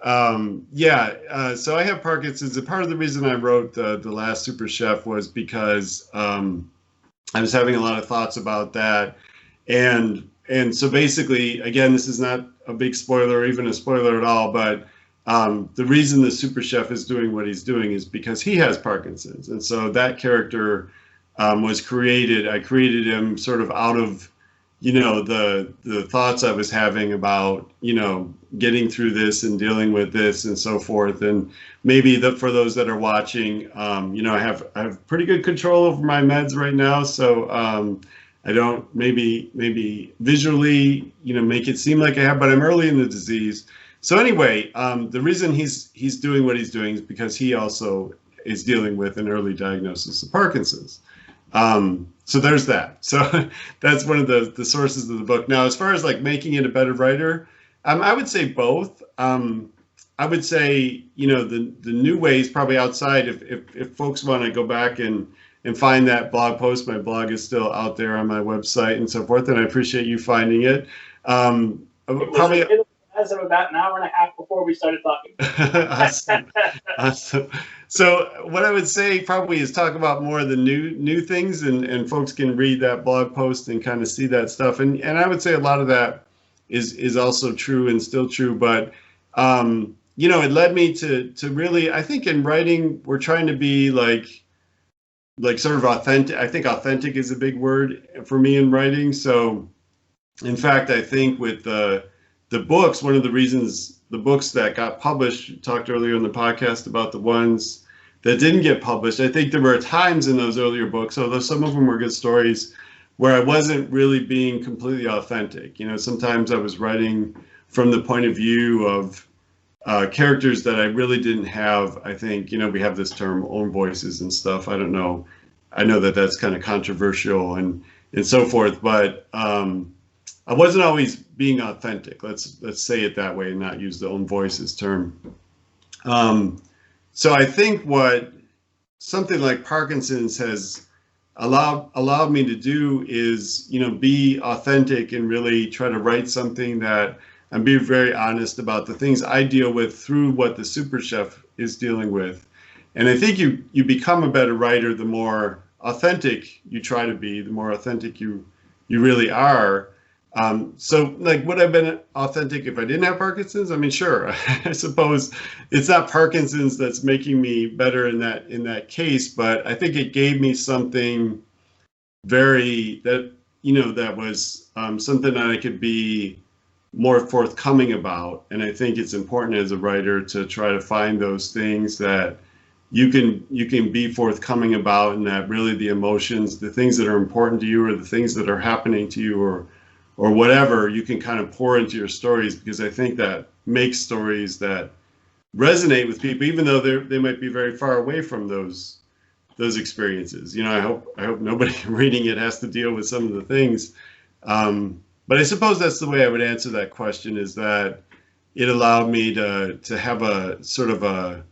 I have Parkinson's. And part of the reason I wrote the last Super Chef was because I was having a lot of thoughts about that. And so basically, again, this is not a big spoiler or even a spoiler at all, but the reason the Super Chef is doing what he's doing is because he has Parkinson's. And so that character was created. I created him sort of out of, the thoughts I was having about, getting through this and dealing with this and so forth. And maybe for those that are watching, I have pretty good control over my meds right now. So I don't maybe visually, make it seem like I have, but I'm early in the disease. So anyway, the reason he's doing what he's doing is because he also is dealing with an early diagnosis of Parkinson's. So there's that. So that's one of the sources of the book. Now, as far as like making it a better writer, I would say both. I would say, the new ways probably outside, if folks want to go back and find that blog post, my blog is still out there on my website and so forth, and I appreciate you finding it. Probably as of about an hour and a half before we started talking. Awesome. So what I would say probably is talk about more of the new things, and folks can read that blog post and kind of see that stuff. And I would say a lot of that is also true and still true. But it led me to really, I think in writing, we're trying to be like sort of authentic. I think authentic is a big word for me in writing. So in fact, I think with the books, one of the reasons the books that got published, you talked earlier in the podcast about the ones that didn't get published. I think there were times in those earlier books, although some of them were good stories, where I wasn't really being completely authentic. Sometimes I was writing from the point of view of characters that I really didn't have. I think, we have this term own voices and stuff. I don't know. I know that that's kind of controversial and so forth, but I wasn't always being authentic. Let's say it that way and not use the own voices term. So I think what something like Parkinson's has allowed me to do is, be authentic and really try to write something that and be very honest about the things I deal with through what the Super Chef is dealing with. And I think you become a better writer the more authentic you try to be, the more authentic you really are. So like, would I have been authentic if I didn't have Parkinson's? I mean, sure, I suppose it's not Parkinson's that's making me better in that case, but I think it gave me something that was something that I could be more forthcoming about. And I think it's important as a writer to try to find those things that you can be forthcoming about, and that really the emotions, the things that are important to you, or the things that are happening to you, or whatever, you can kind of pour into your stories, because I think that makes stories that resonate with people, even though they might be very far away from those experiences. I hope nobody reading it has to deal with some of the things. But I suppose that's the way I would answer that question, is that it allowed me to have a sort of a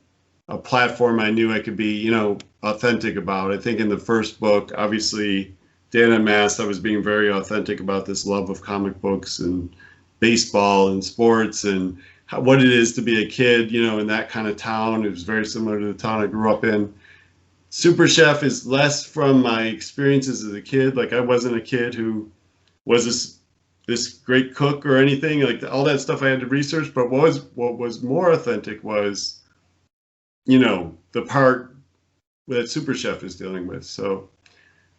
platform I knew I could be, you know, authentic about. I think in the first book, obviously, Dan Unmasked, I was being very authentic about this love of comic books and baseball and sports and what it is to be a kid, you know, in that kind of town. It was very similar to the town I grew up in. Super Chef is less from my experiences as a kid. Like, I wasn't a kid who was this great cook or anything. Like, all that stuff I had to research. But what was more authentic was, you know, the part that Super Chef is dealing with. So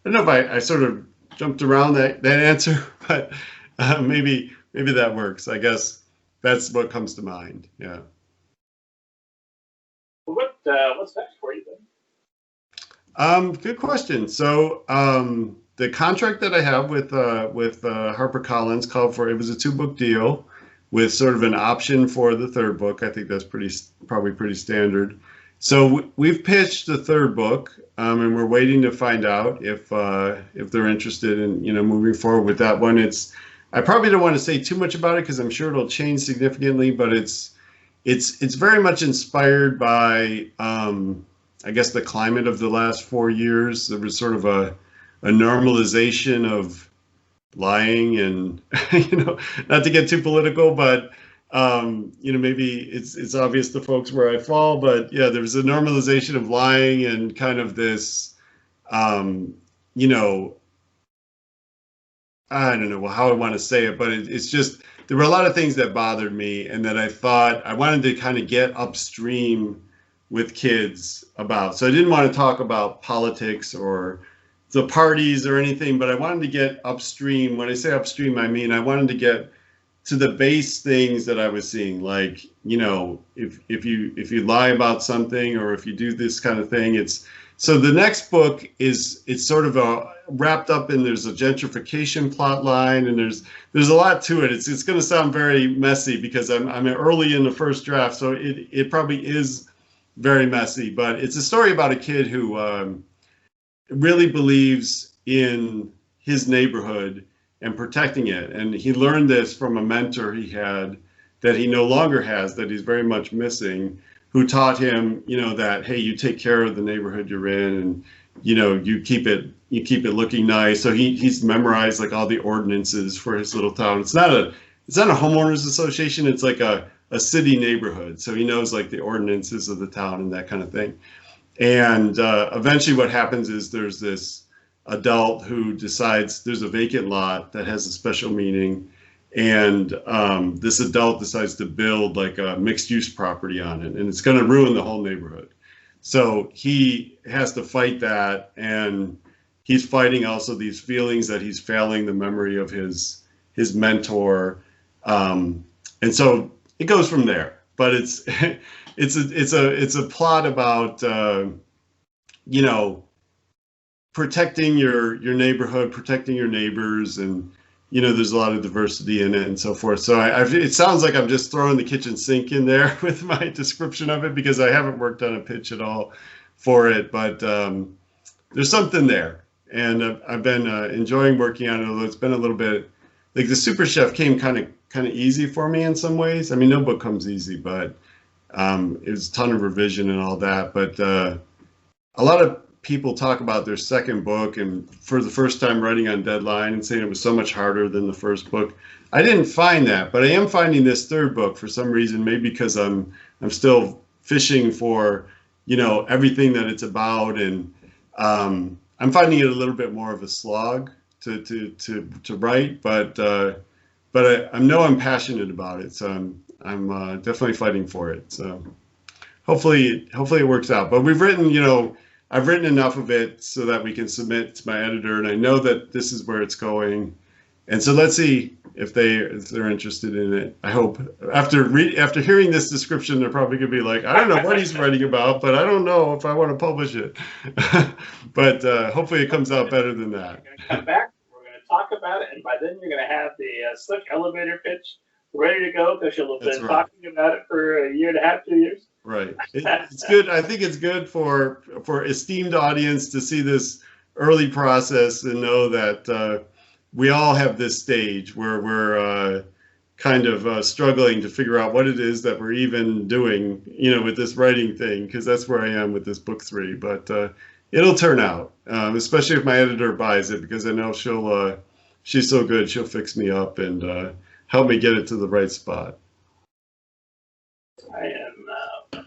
I don't know if I sort of jumped around that answer, but maybe that works. I guess that's what comes to mind. Yeah. Well, what's next for you then? Good question. So the contract that I have with HarperCollins called for, it was a 2-book deal with sort of an option for the 3rd book. I think that's probably pretty standard. So we've pitched the 3rd book, and we're waiting to find out if they're interested in, you know, moving forward with that one. I probably don't want to say too much about it because I'm sure it'll change significantly, but it's very much inspired by I guess the climate of the last 4 years. There was sort of a normalization of lying, and you know, not to get too political, but you know, maybe it's obvious to folks where I fall, but yeah, there was a normalization of lying and kind of this, you know, I don't know how I want to say it, but it's just, there were a lot of things that bothered me and that I thought I wanted to kind of get upstream with kids about. So I didn't want to talk about politics or the parties or anything, but I wanted to get upstream. When I say upstream, I mean I wanted to get to the base things that I was seeing, like, you know, if you lie about something or if you do this kind of thing, so the next book it's sort of wrapped up in, there's a gentrification plot line, and there's a lot to it. It's going to sound very messy because I'm early in the first draft, so it probably is very messy, but it's a story about a kid who really believes in his neighborhood and protecting it. And he learned this from a mentor he had that he no longer has, that he's very much missing, who taught him, you know, that, hey, you take care of the neighborhood you're in, and, you know, you keep it looking nice. So he's memorized like all the ordinances for his little town. It's not a homeowners association. It's like a city neighborhood. So he knows like the ordinances of the town and that kind of thing. And eventually what happens is there's this adult who decides there's a vacant lot that has a special meaning, and this adult decides to build like a mixed-use property on it, and it's going to ruin the whole neighborhood. So he has to fight that, and he's fighting also these feelings that he's failing the memory of his mentor, and so it goes from there. But it's a plot about you know, protecting your neighborhood, protecting your neighbors, and, you know, there's a lot of diversity in it and so forth. So it sounds like I'm just throwing the kitchen sink in there with my description of it because I haven't worked on a pitch at all for it, but there's something there, and I've been enjoying working on it. Although it's been a little bit like the Super Chef came kind of easy for me in some ways. I mean, no book comes easy, but it was a ton of revision and all that. But a lot of people talk about their second book and for the first time writing on deadline and saying it was so much harder than the first book. I didn't find that, but I am finding this 3rd book for some reason, maybe because I'm still fishing for, you know, everything that it's about, and I'm finding it a little bit more of a slog to write, but I know I'm passionate about it, so I'm definitely fighting for it. So hopefully it works out. But we've written, you know, I've written enough of it so that we can submit to my editor, and I know that this is where it's going. And so let's see if they're interested in it. I hope after hearing this description, they're probably gonna be like, I don't know what he's writing about, but I don't know if I want to publish it. But hopefully it comes out better than that. We're gonna come back. We're gonna talk about it, and by then you're gonna have the slick elevator pitch ready to go because you'll have been talking about it for a year and a half, 2 years. Right. It's good. I think it's good for esteemed audience to see this early process and know that we all have this stage where we're kind of struggling to figure out what it is that we're even doing, with this writing thing, because that's where I am with this book 3. But it'll turn out, especially if my editor buys it, because I know she's so good, she'll fix me up and help me get it to the right spot. I am,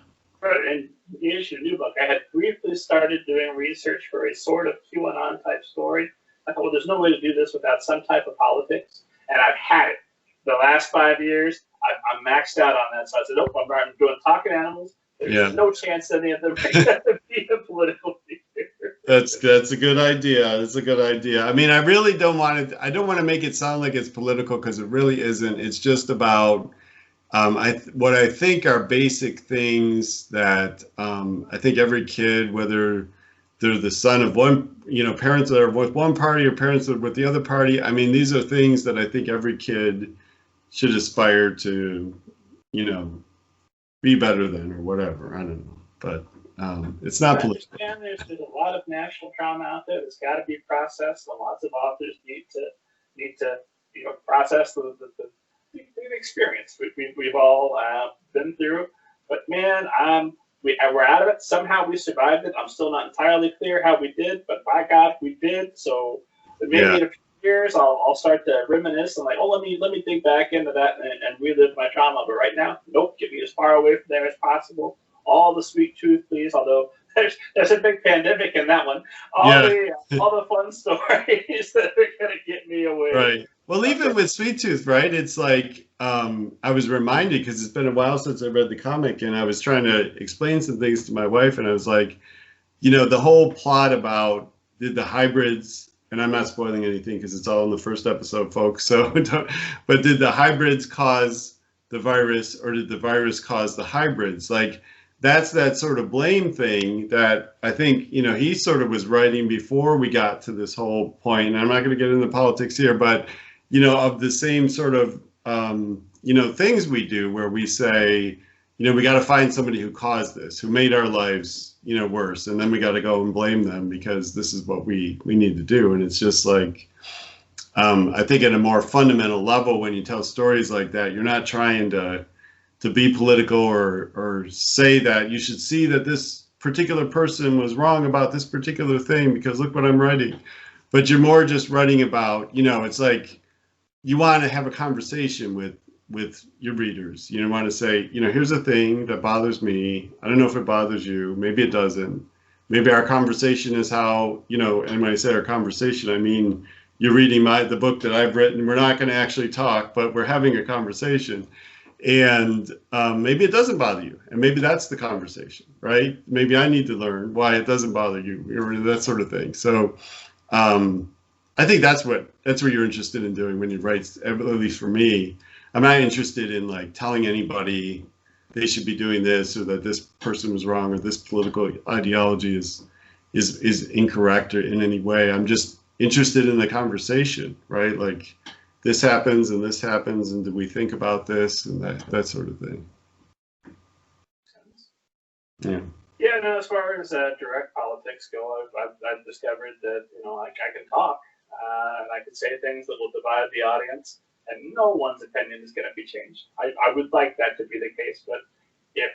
in the issue of the new book, I had briefly started doing research for a sort of QAnon type story. I thought, well, there's no way to do this without some type of politics, and I've had it. The last 5 years, I'm maxed out on that. So I said, nope, I'm doing talking animals. There's no chance any of them are going to be a political figure. That's a good idea. That's a good idea. I mean, I really don't want to. I don't want to make it sound like it's political, because it really isn't. It's just about what I think are basic things that I think every kid, whether they're the son of one, parents that are with one party or parents that are with the other party. I mean, these are things that I think every kid should aspire to, be better than, or whatever. I don't know, but it's not political. There's a lot of national trauma out there that's got to be processed, and lots of authors need to process the experience we've all been through. But man, we're out of it. Somehow we survived it. I'm still not entirely clear how we did, but by God, we did. So maybe in a few years, I'll start to reminisce and let me dig back into that and relive my trauma. But right now, nope, get me as far away from there as possible. All the sweet truth, please. Although there's a big pandemic in that one. All the fun stories that are gonna get me away. Right. Well, even with Sweet Tooth, right? It's like I was reminded, because it's been a while since I read the comic, and I was trying to explain some things to my wife, and I was like, the whole plot about did the hybrids. And I'm not spoiling anything because it's all in the first episode, folks. So, but did the hybrids cause the virus, or did the virus cause the hybrids? Like, that's that sort of blame thing that I think, he sort of was writing before we got to this whole point. And I'm not going to get into politics here, but, of the same sort of, things we do where we say, we got to find somebody who caused this, who made our lives, worse. And then we got to go and blame them because this is what we need to do. And it's just like, I think at a more fundamental level, when you tell stories like that, you're not trying to be political or say that you should see that this particular person was wrong about this particular thing because look what I'm writing. But you're more just writing about, it's like you want to have a conversation with your readers. You want to say, here's a thing that bothers me. I don't know if it bothers you. Maybe it doesn't. Maybe our conversation is how, and when I say our conversation, I mean, you're reading the book that I've written. We're not going to actually talk, but we're having a conversation. And maybe it doesn't bother you. And maybe that's the conversation, right? Maybe I need to learn why it doesn't bother you, or that sort of thing. So I think that's what you're interested in doing when you write, at least for me. I'm not interested in telling anybody they should be doing this, or that this person was wrong, or this political ideology is incorrect or in any way. I'm just interested in the conversation, right? Like, this happens and this happens, and do we think about this and that sort of thing? Yeah. Yeah. No. As far as direct politics go, I've discovered that I can talk and I can say things that will divide the audience. And no one's opinion is going to be changed. I would like that to be the case, but if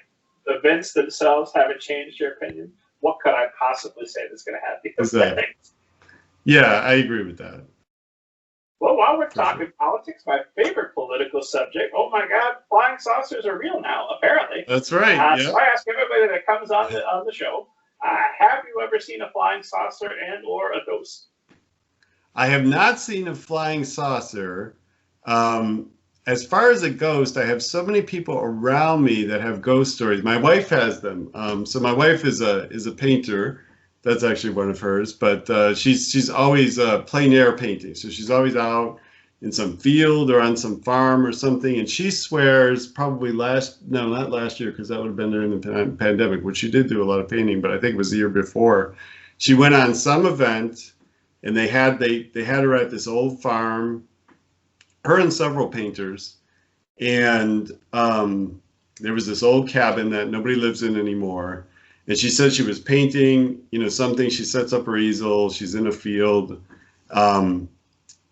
events themselves haven't changed your opinion, what could I possibly say that's going to have the effect? Yeah, I agree with that. Well, while we're talking politics, my favorite political subject, oh my God, flying saucers are real now, apparently. That's right. So I ask everybody that comes on the show, have you ever seen a flying saucer and or a ghost? I have not seen a flying saucer. As far as a ghost, I have so many people around me that have ghost stories. My wife has them. So my wife is a painter. That's actually one of hers, but she's always plein air painting. So she's always out in some field or on some farm or something. And she swears probably not last year, because that would have been during the pandemic, which she did do a lot of painting, but I think it was the year before. She went on some event and they had her at this old farm, her and several painters, and there was this old cabin that nobody lives in anymore. And she said she was painting, something. She sets up her easel. She's in a field,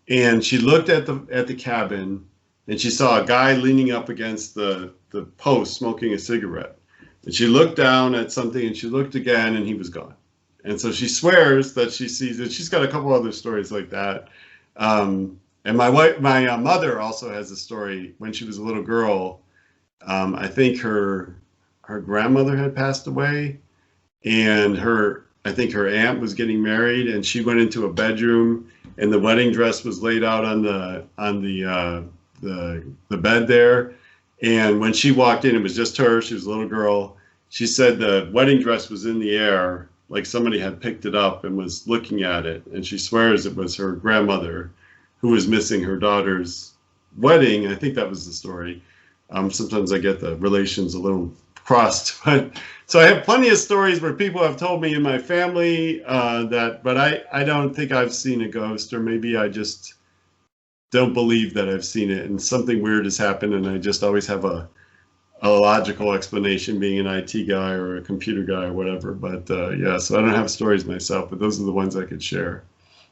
and she looked at the cabin, and she saw a guy leaning up against the post smoking a cigarette. And she looked down at something, and she looked again, and he was gone. And so she swears that she sees it. She's got a couple other stories like that. And my mother also has a story. When she was a little girl, I think her grandmother had passed away, and I think her aunt was getting married, and she went into a bedroom, and the wedding dress was laid out on the bed there. And when she walked in, it was just her. She was a little girl. She said the wedding dress was in the air, like somebody had picked it up and was looking at it. And she swears it was her grandmother who was missing her daughter's wedding. I think that was the story. Sometimes I get the relations a little crossed, but so I have plenty of stories where people have told me in my family but I don't think I've seen a ghost, or maybe I just don't believe that I've seen it, and something weird has happened, and I just always have a logical explanation, being an IT guy or a computer guy or whatever. But yeah, so I don't have stories myself, but those are the ones I could share.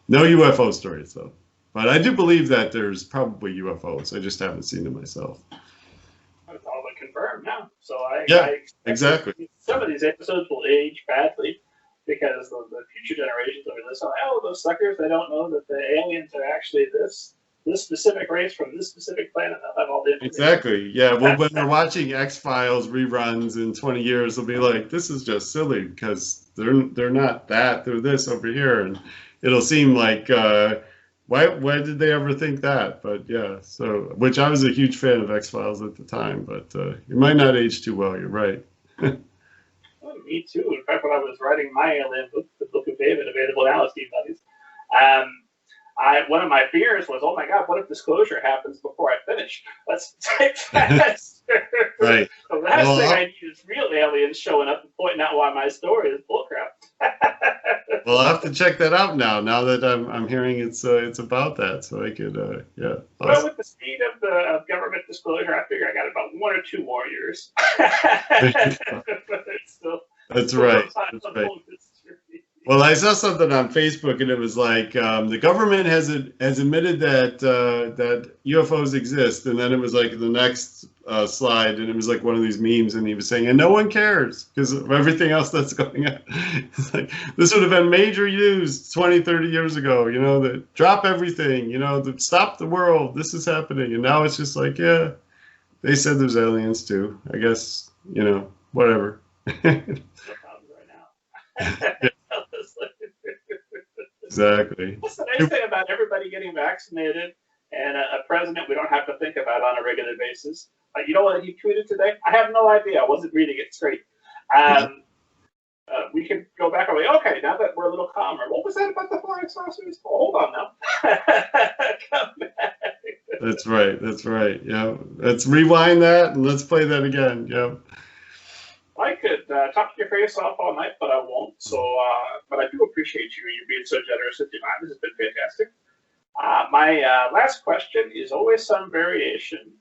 No UFO stories though, but I do believe that there's probably UFOs. I just haven't seen them myself. It's all but confirmed now. So exactly. Some of these episodes will age badly because the future generations will be listening. Oh, those suckers! They don't know that the aliens are actually this specific race from this specific planet. They'll have all the information. Exactly. Yeah. Well, when they're watching X-Files reruns in 20 years, they'll be like, "This is just silly because they're not that. They're this over here," and it'll seem like. Why did they ever think that? But yeah, so, which I was a huge fan of X-Files at the time, but it might not age too well, you're right. Well, me too. In fact, when I was writing my alien book, the Book of David, available now as Steve Buddies, one of my fears was, oh my God, what if disclosure happens before I finish? Let's take that. Right. The last thing I need is real aliens showing up and pointing out why my story is bullcrap. Well, I'll have to check that out now that I'm hearing it's about that, so I could yeah. Awesome. Well, with the speed of government disclosure, I figure I got about 1 or 2 more years. That's right. That's right. Well, I saw something on Facebook, and it was like the government has admitted that that UFOs exist, and then it was like the next slide, and it was like one of these memes, and he was saying, and no one cares because of everything else that's going on. It's like, this would have been major news 20, 30 years ago, that drop everything, stop the world, this is happening, and now it's just like, yeah, they said there's aliens too, I guess, whatever. Exactly. What's the nice thing about everybody getting vaccinated and a president we don't have to think about on a regular basis? You know what he tweeted today? I have no idea. I wasn't reading it straight. We can go back and be, okay, now that we're a little calmer. What was that about the flying saucers? Oh, hold on now. Come back. That's right. Yeah. Let's rewind that and let's play that again. Yeah. I could talk your face off all night, but I won't. So, but I do appreciate you being so generous with your time. This has been fantastic. My last question is always some variation.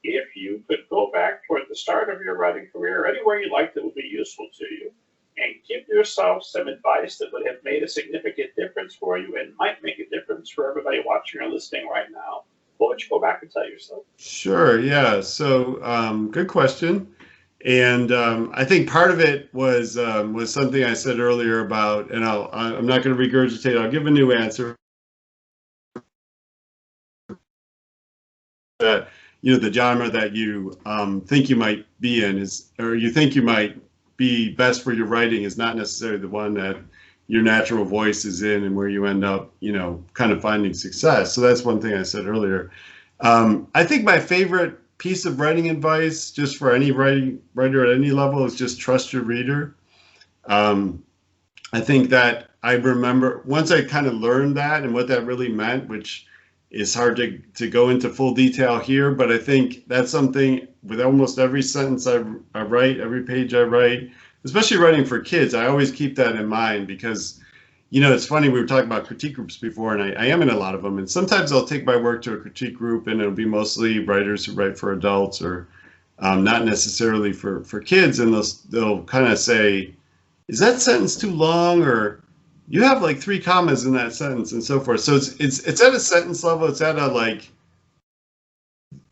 If you could go back toward the start of your writing career, anywhere you liked that would be useful to you, and give yourself some advice that would have made a significant difference for you and might make a difference for everybody watching or listening right now, what would you go back and tell yourself? Sure. Yeah. So, good question. And I think part of it was something I said earlier about, and I'm not going to regurgitate. I'll give a new answer. That the genre that you think you might be in or you think you might be best for your writing is not necessarily the one that your natural voice is in, and where you end up, kind of finding success. So that's one thing I said earlier. I think my favorite piece of writing advice, just for any writer at any level, is just trust your reader. I think that I remember once I kind of learned that and what that really meant, which is hard to go into full detail here, but I think that's something with almost every sentence I write, every page I write, especially writing for kids, I always keep that in mind because, it's funny, we were talking about critique groups before, and I am in a lot of them, and sometimes I'll take my work to a critique group, and it'll be mostly writers who write for adults or not necessarily for kids, and they'll kind of say, is that sentence too long, or you have like 3 commas in that sentence and so forth. So it's at a sentence level. It's at a like,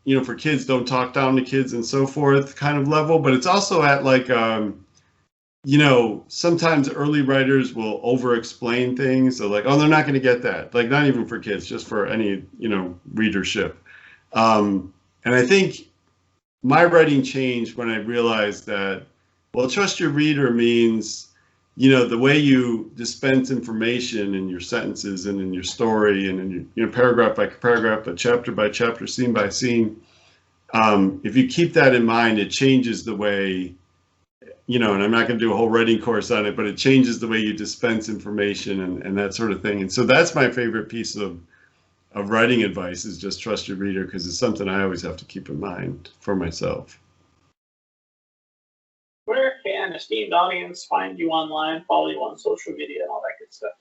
you know, for kids, don't talk down to kids and so forth kind of level. But it's also at like, you know, sometimes early writers will over-explain things. So like, oh, they're not going to get that. Like, not even for kids, just for any, you know, readership. And I think my writing changed when I realized that, well, trust your reader means, you know, the way you dispense information in your sentences and in your story and in your, you know, paragraph by paragraph, but chapter by chapter, scene by scene. If you keep that in mind, it changes the way, you know, and I'm not going to do a whole writing course on it, but it changes the way you dispense information and that sort of thing. And so that's my favorite piece of writing advice, is just trust your reader, because it's something I always have to keep in mind for myself. Where can esteemed audience find you online, follow you on social media, and all that good stuff?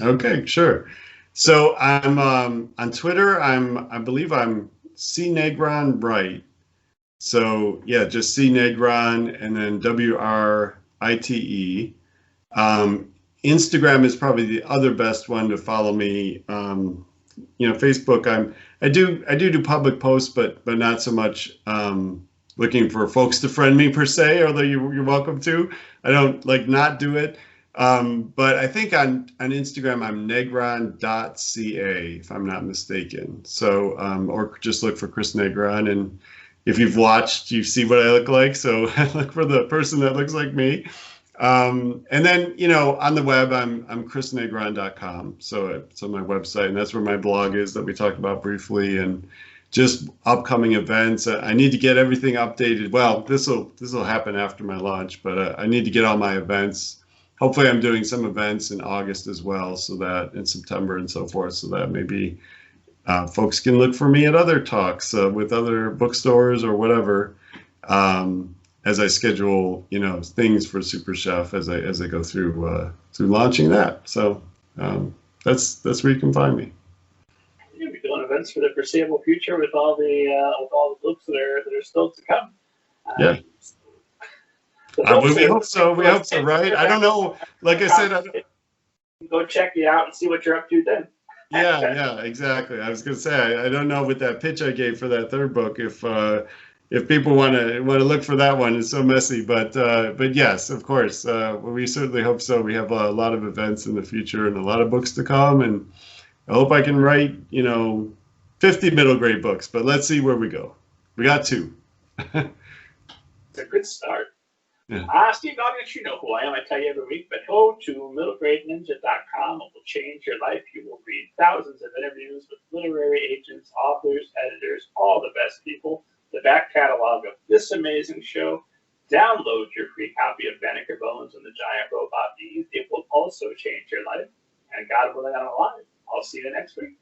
Okay, sure. So I'm on Twitter. I believe I'm C Negron Write. So yeah, just C Negron and then WRITE. Instagram is probably the other best one to follow me. You know, Facebook, I do public posts, but not so much looking for folks to friend me per se, although you're welcome to. I don't like not do it. But I think on Instagram, I'm negron.ca, if I'm not mistaken. So, or just look for Chris Negron, and if you've watched, you see what I look like. So I look for the person that looks like me. And then, you know, on the web, I'm chrisnegron.com. So my website, and that's where my blog is that we talked about briefly, and just upcoming events. I need to get everything updated. Well, this will happen after my launch, but I need to get all my events. Hopefully I'm doing some events in August as well, so that in September and so forth, so that maybe folks can look for me at other talks with other bookstores or whatever, as I schedule, you know, things for Super Chef as I go through launching that. So that's where you can find me. You'll be doing events for the foreseeable future with all the books that are still to come. Yeah. We hope so. We hope so, right? I don't know. Like I said, go check you out and see what you're up to then. Yeah, exactly. I was going to say, I don't know with that pitch I gave for that third book if people want to look for that one. It's so messy, but yes, of course, we certainly hope so. We have a lot of events in the future and a lot of books to come, and I hope I can write, you know, 50 middle grade books. But let's see where we go. We got 2. It's a good start. Yeah. Steve, audience, you know who I am. I tell you every week, but go to middlegradeninja.com. It will change your life. You will read thousands of interviews with literary agents, authors, editors, all the best people. The back catalog of this amazing show. Download your free copy of Banneker Bones and the Giant Robot Bees. It will also change your life. And God willing, I'm alive. I'll see you next week.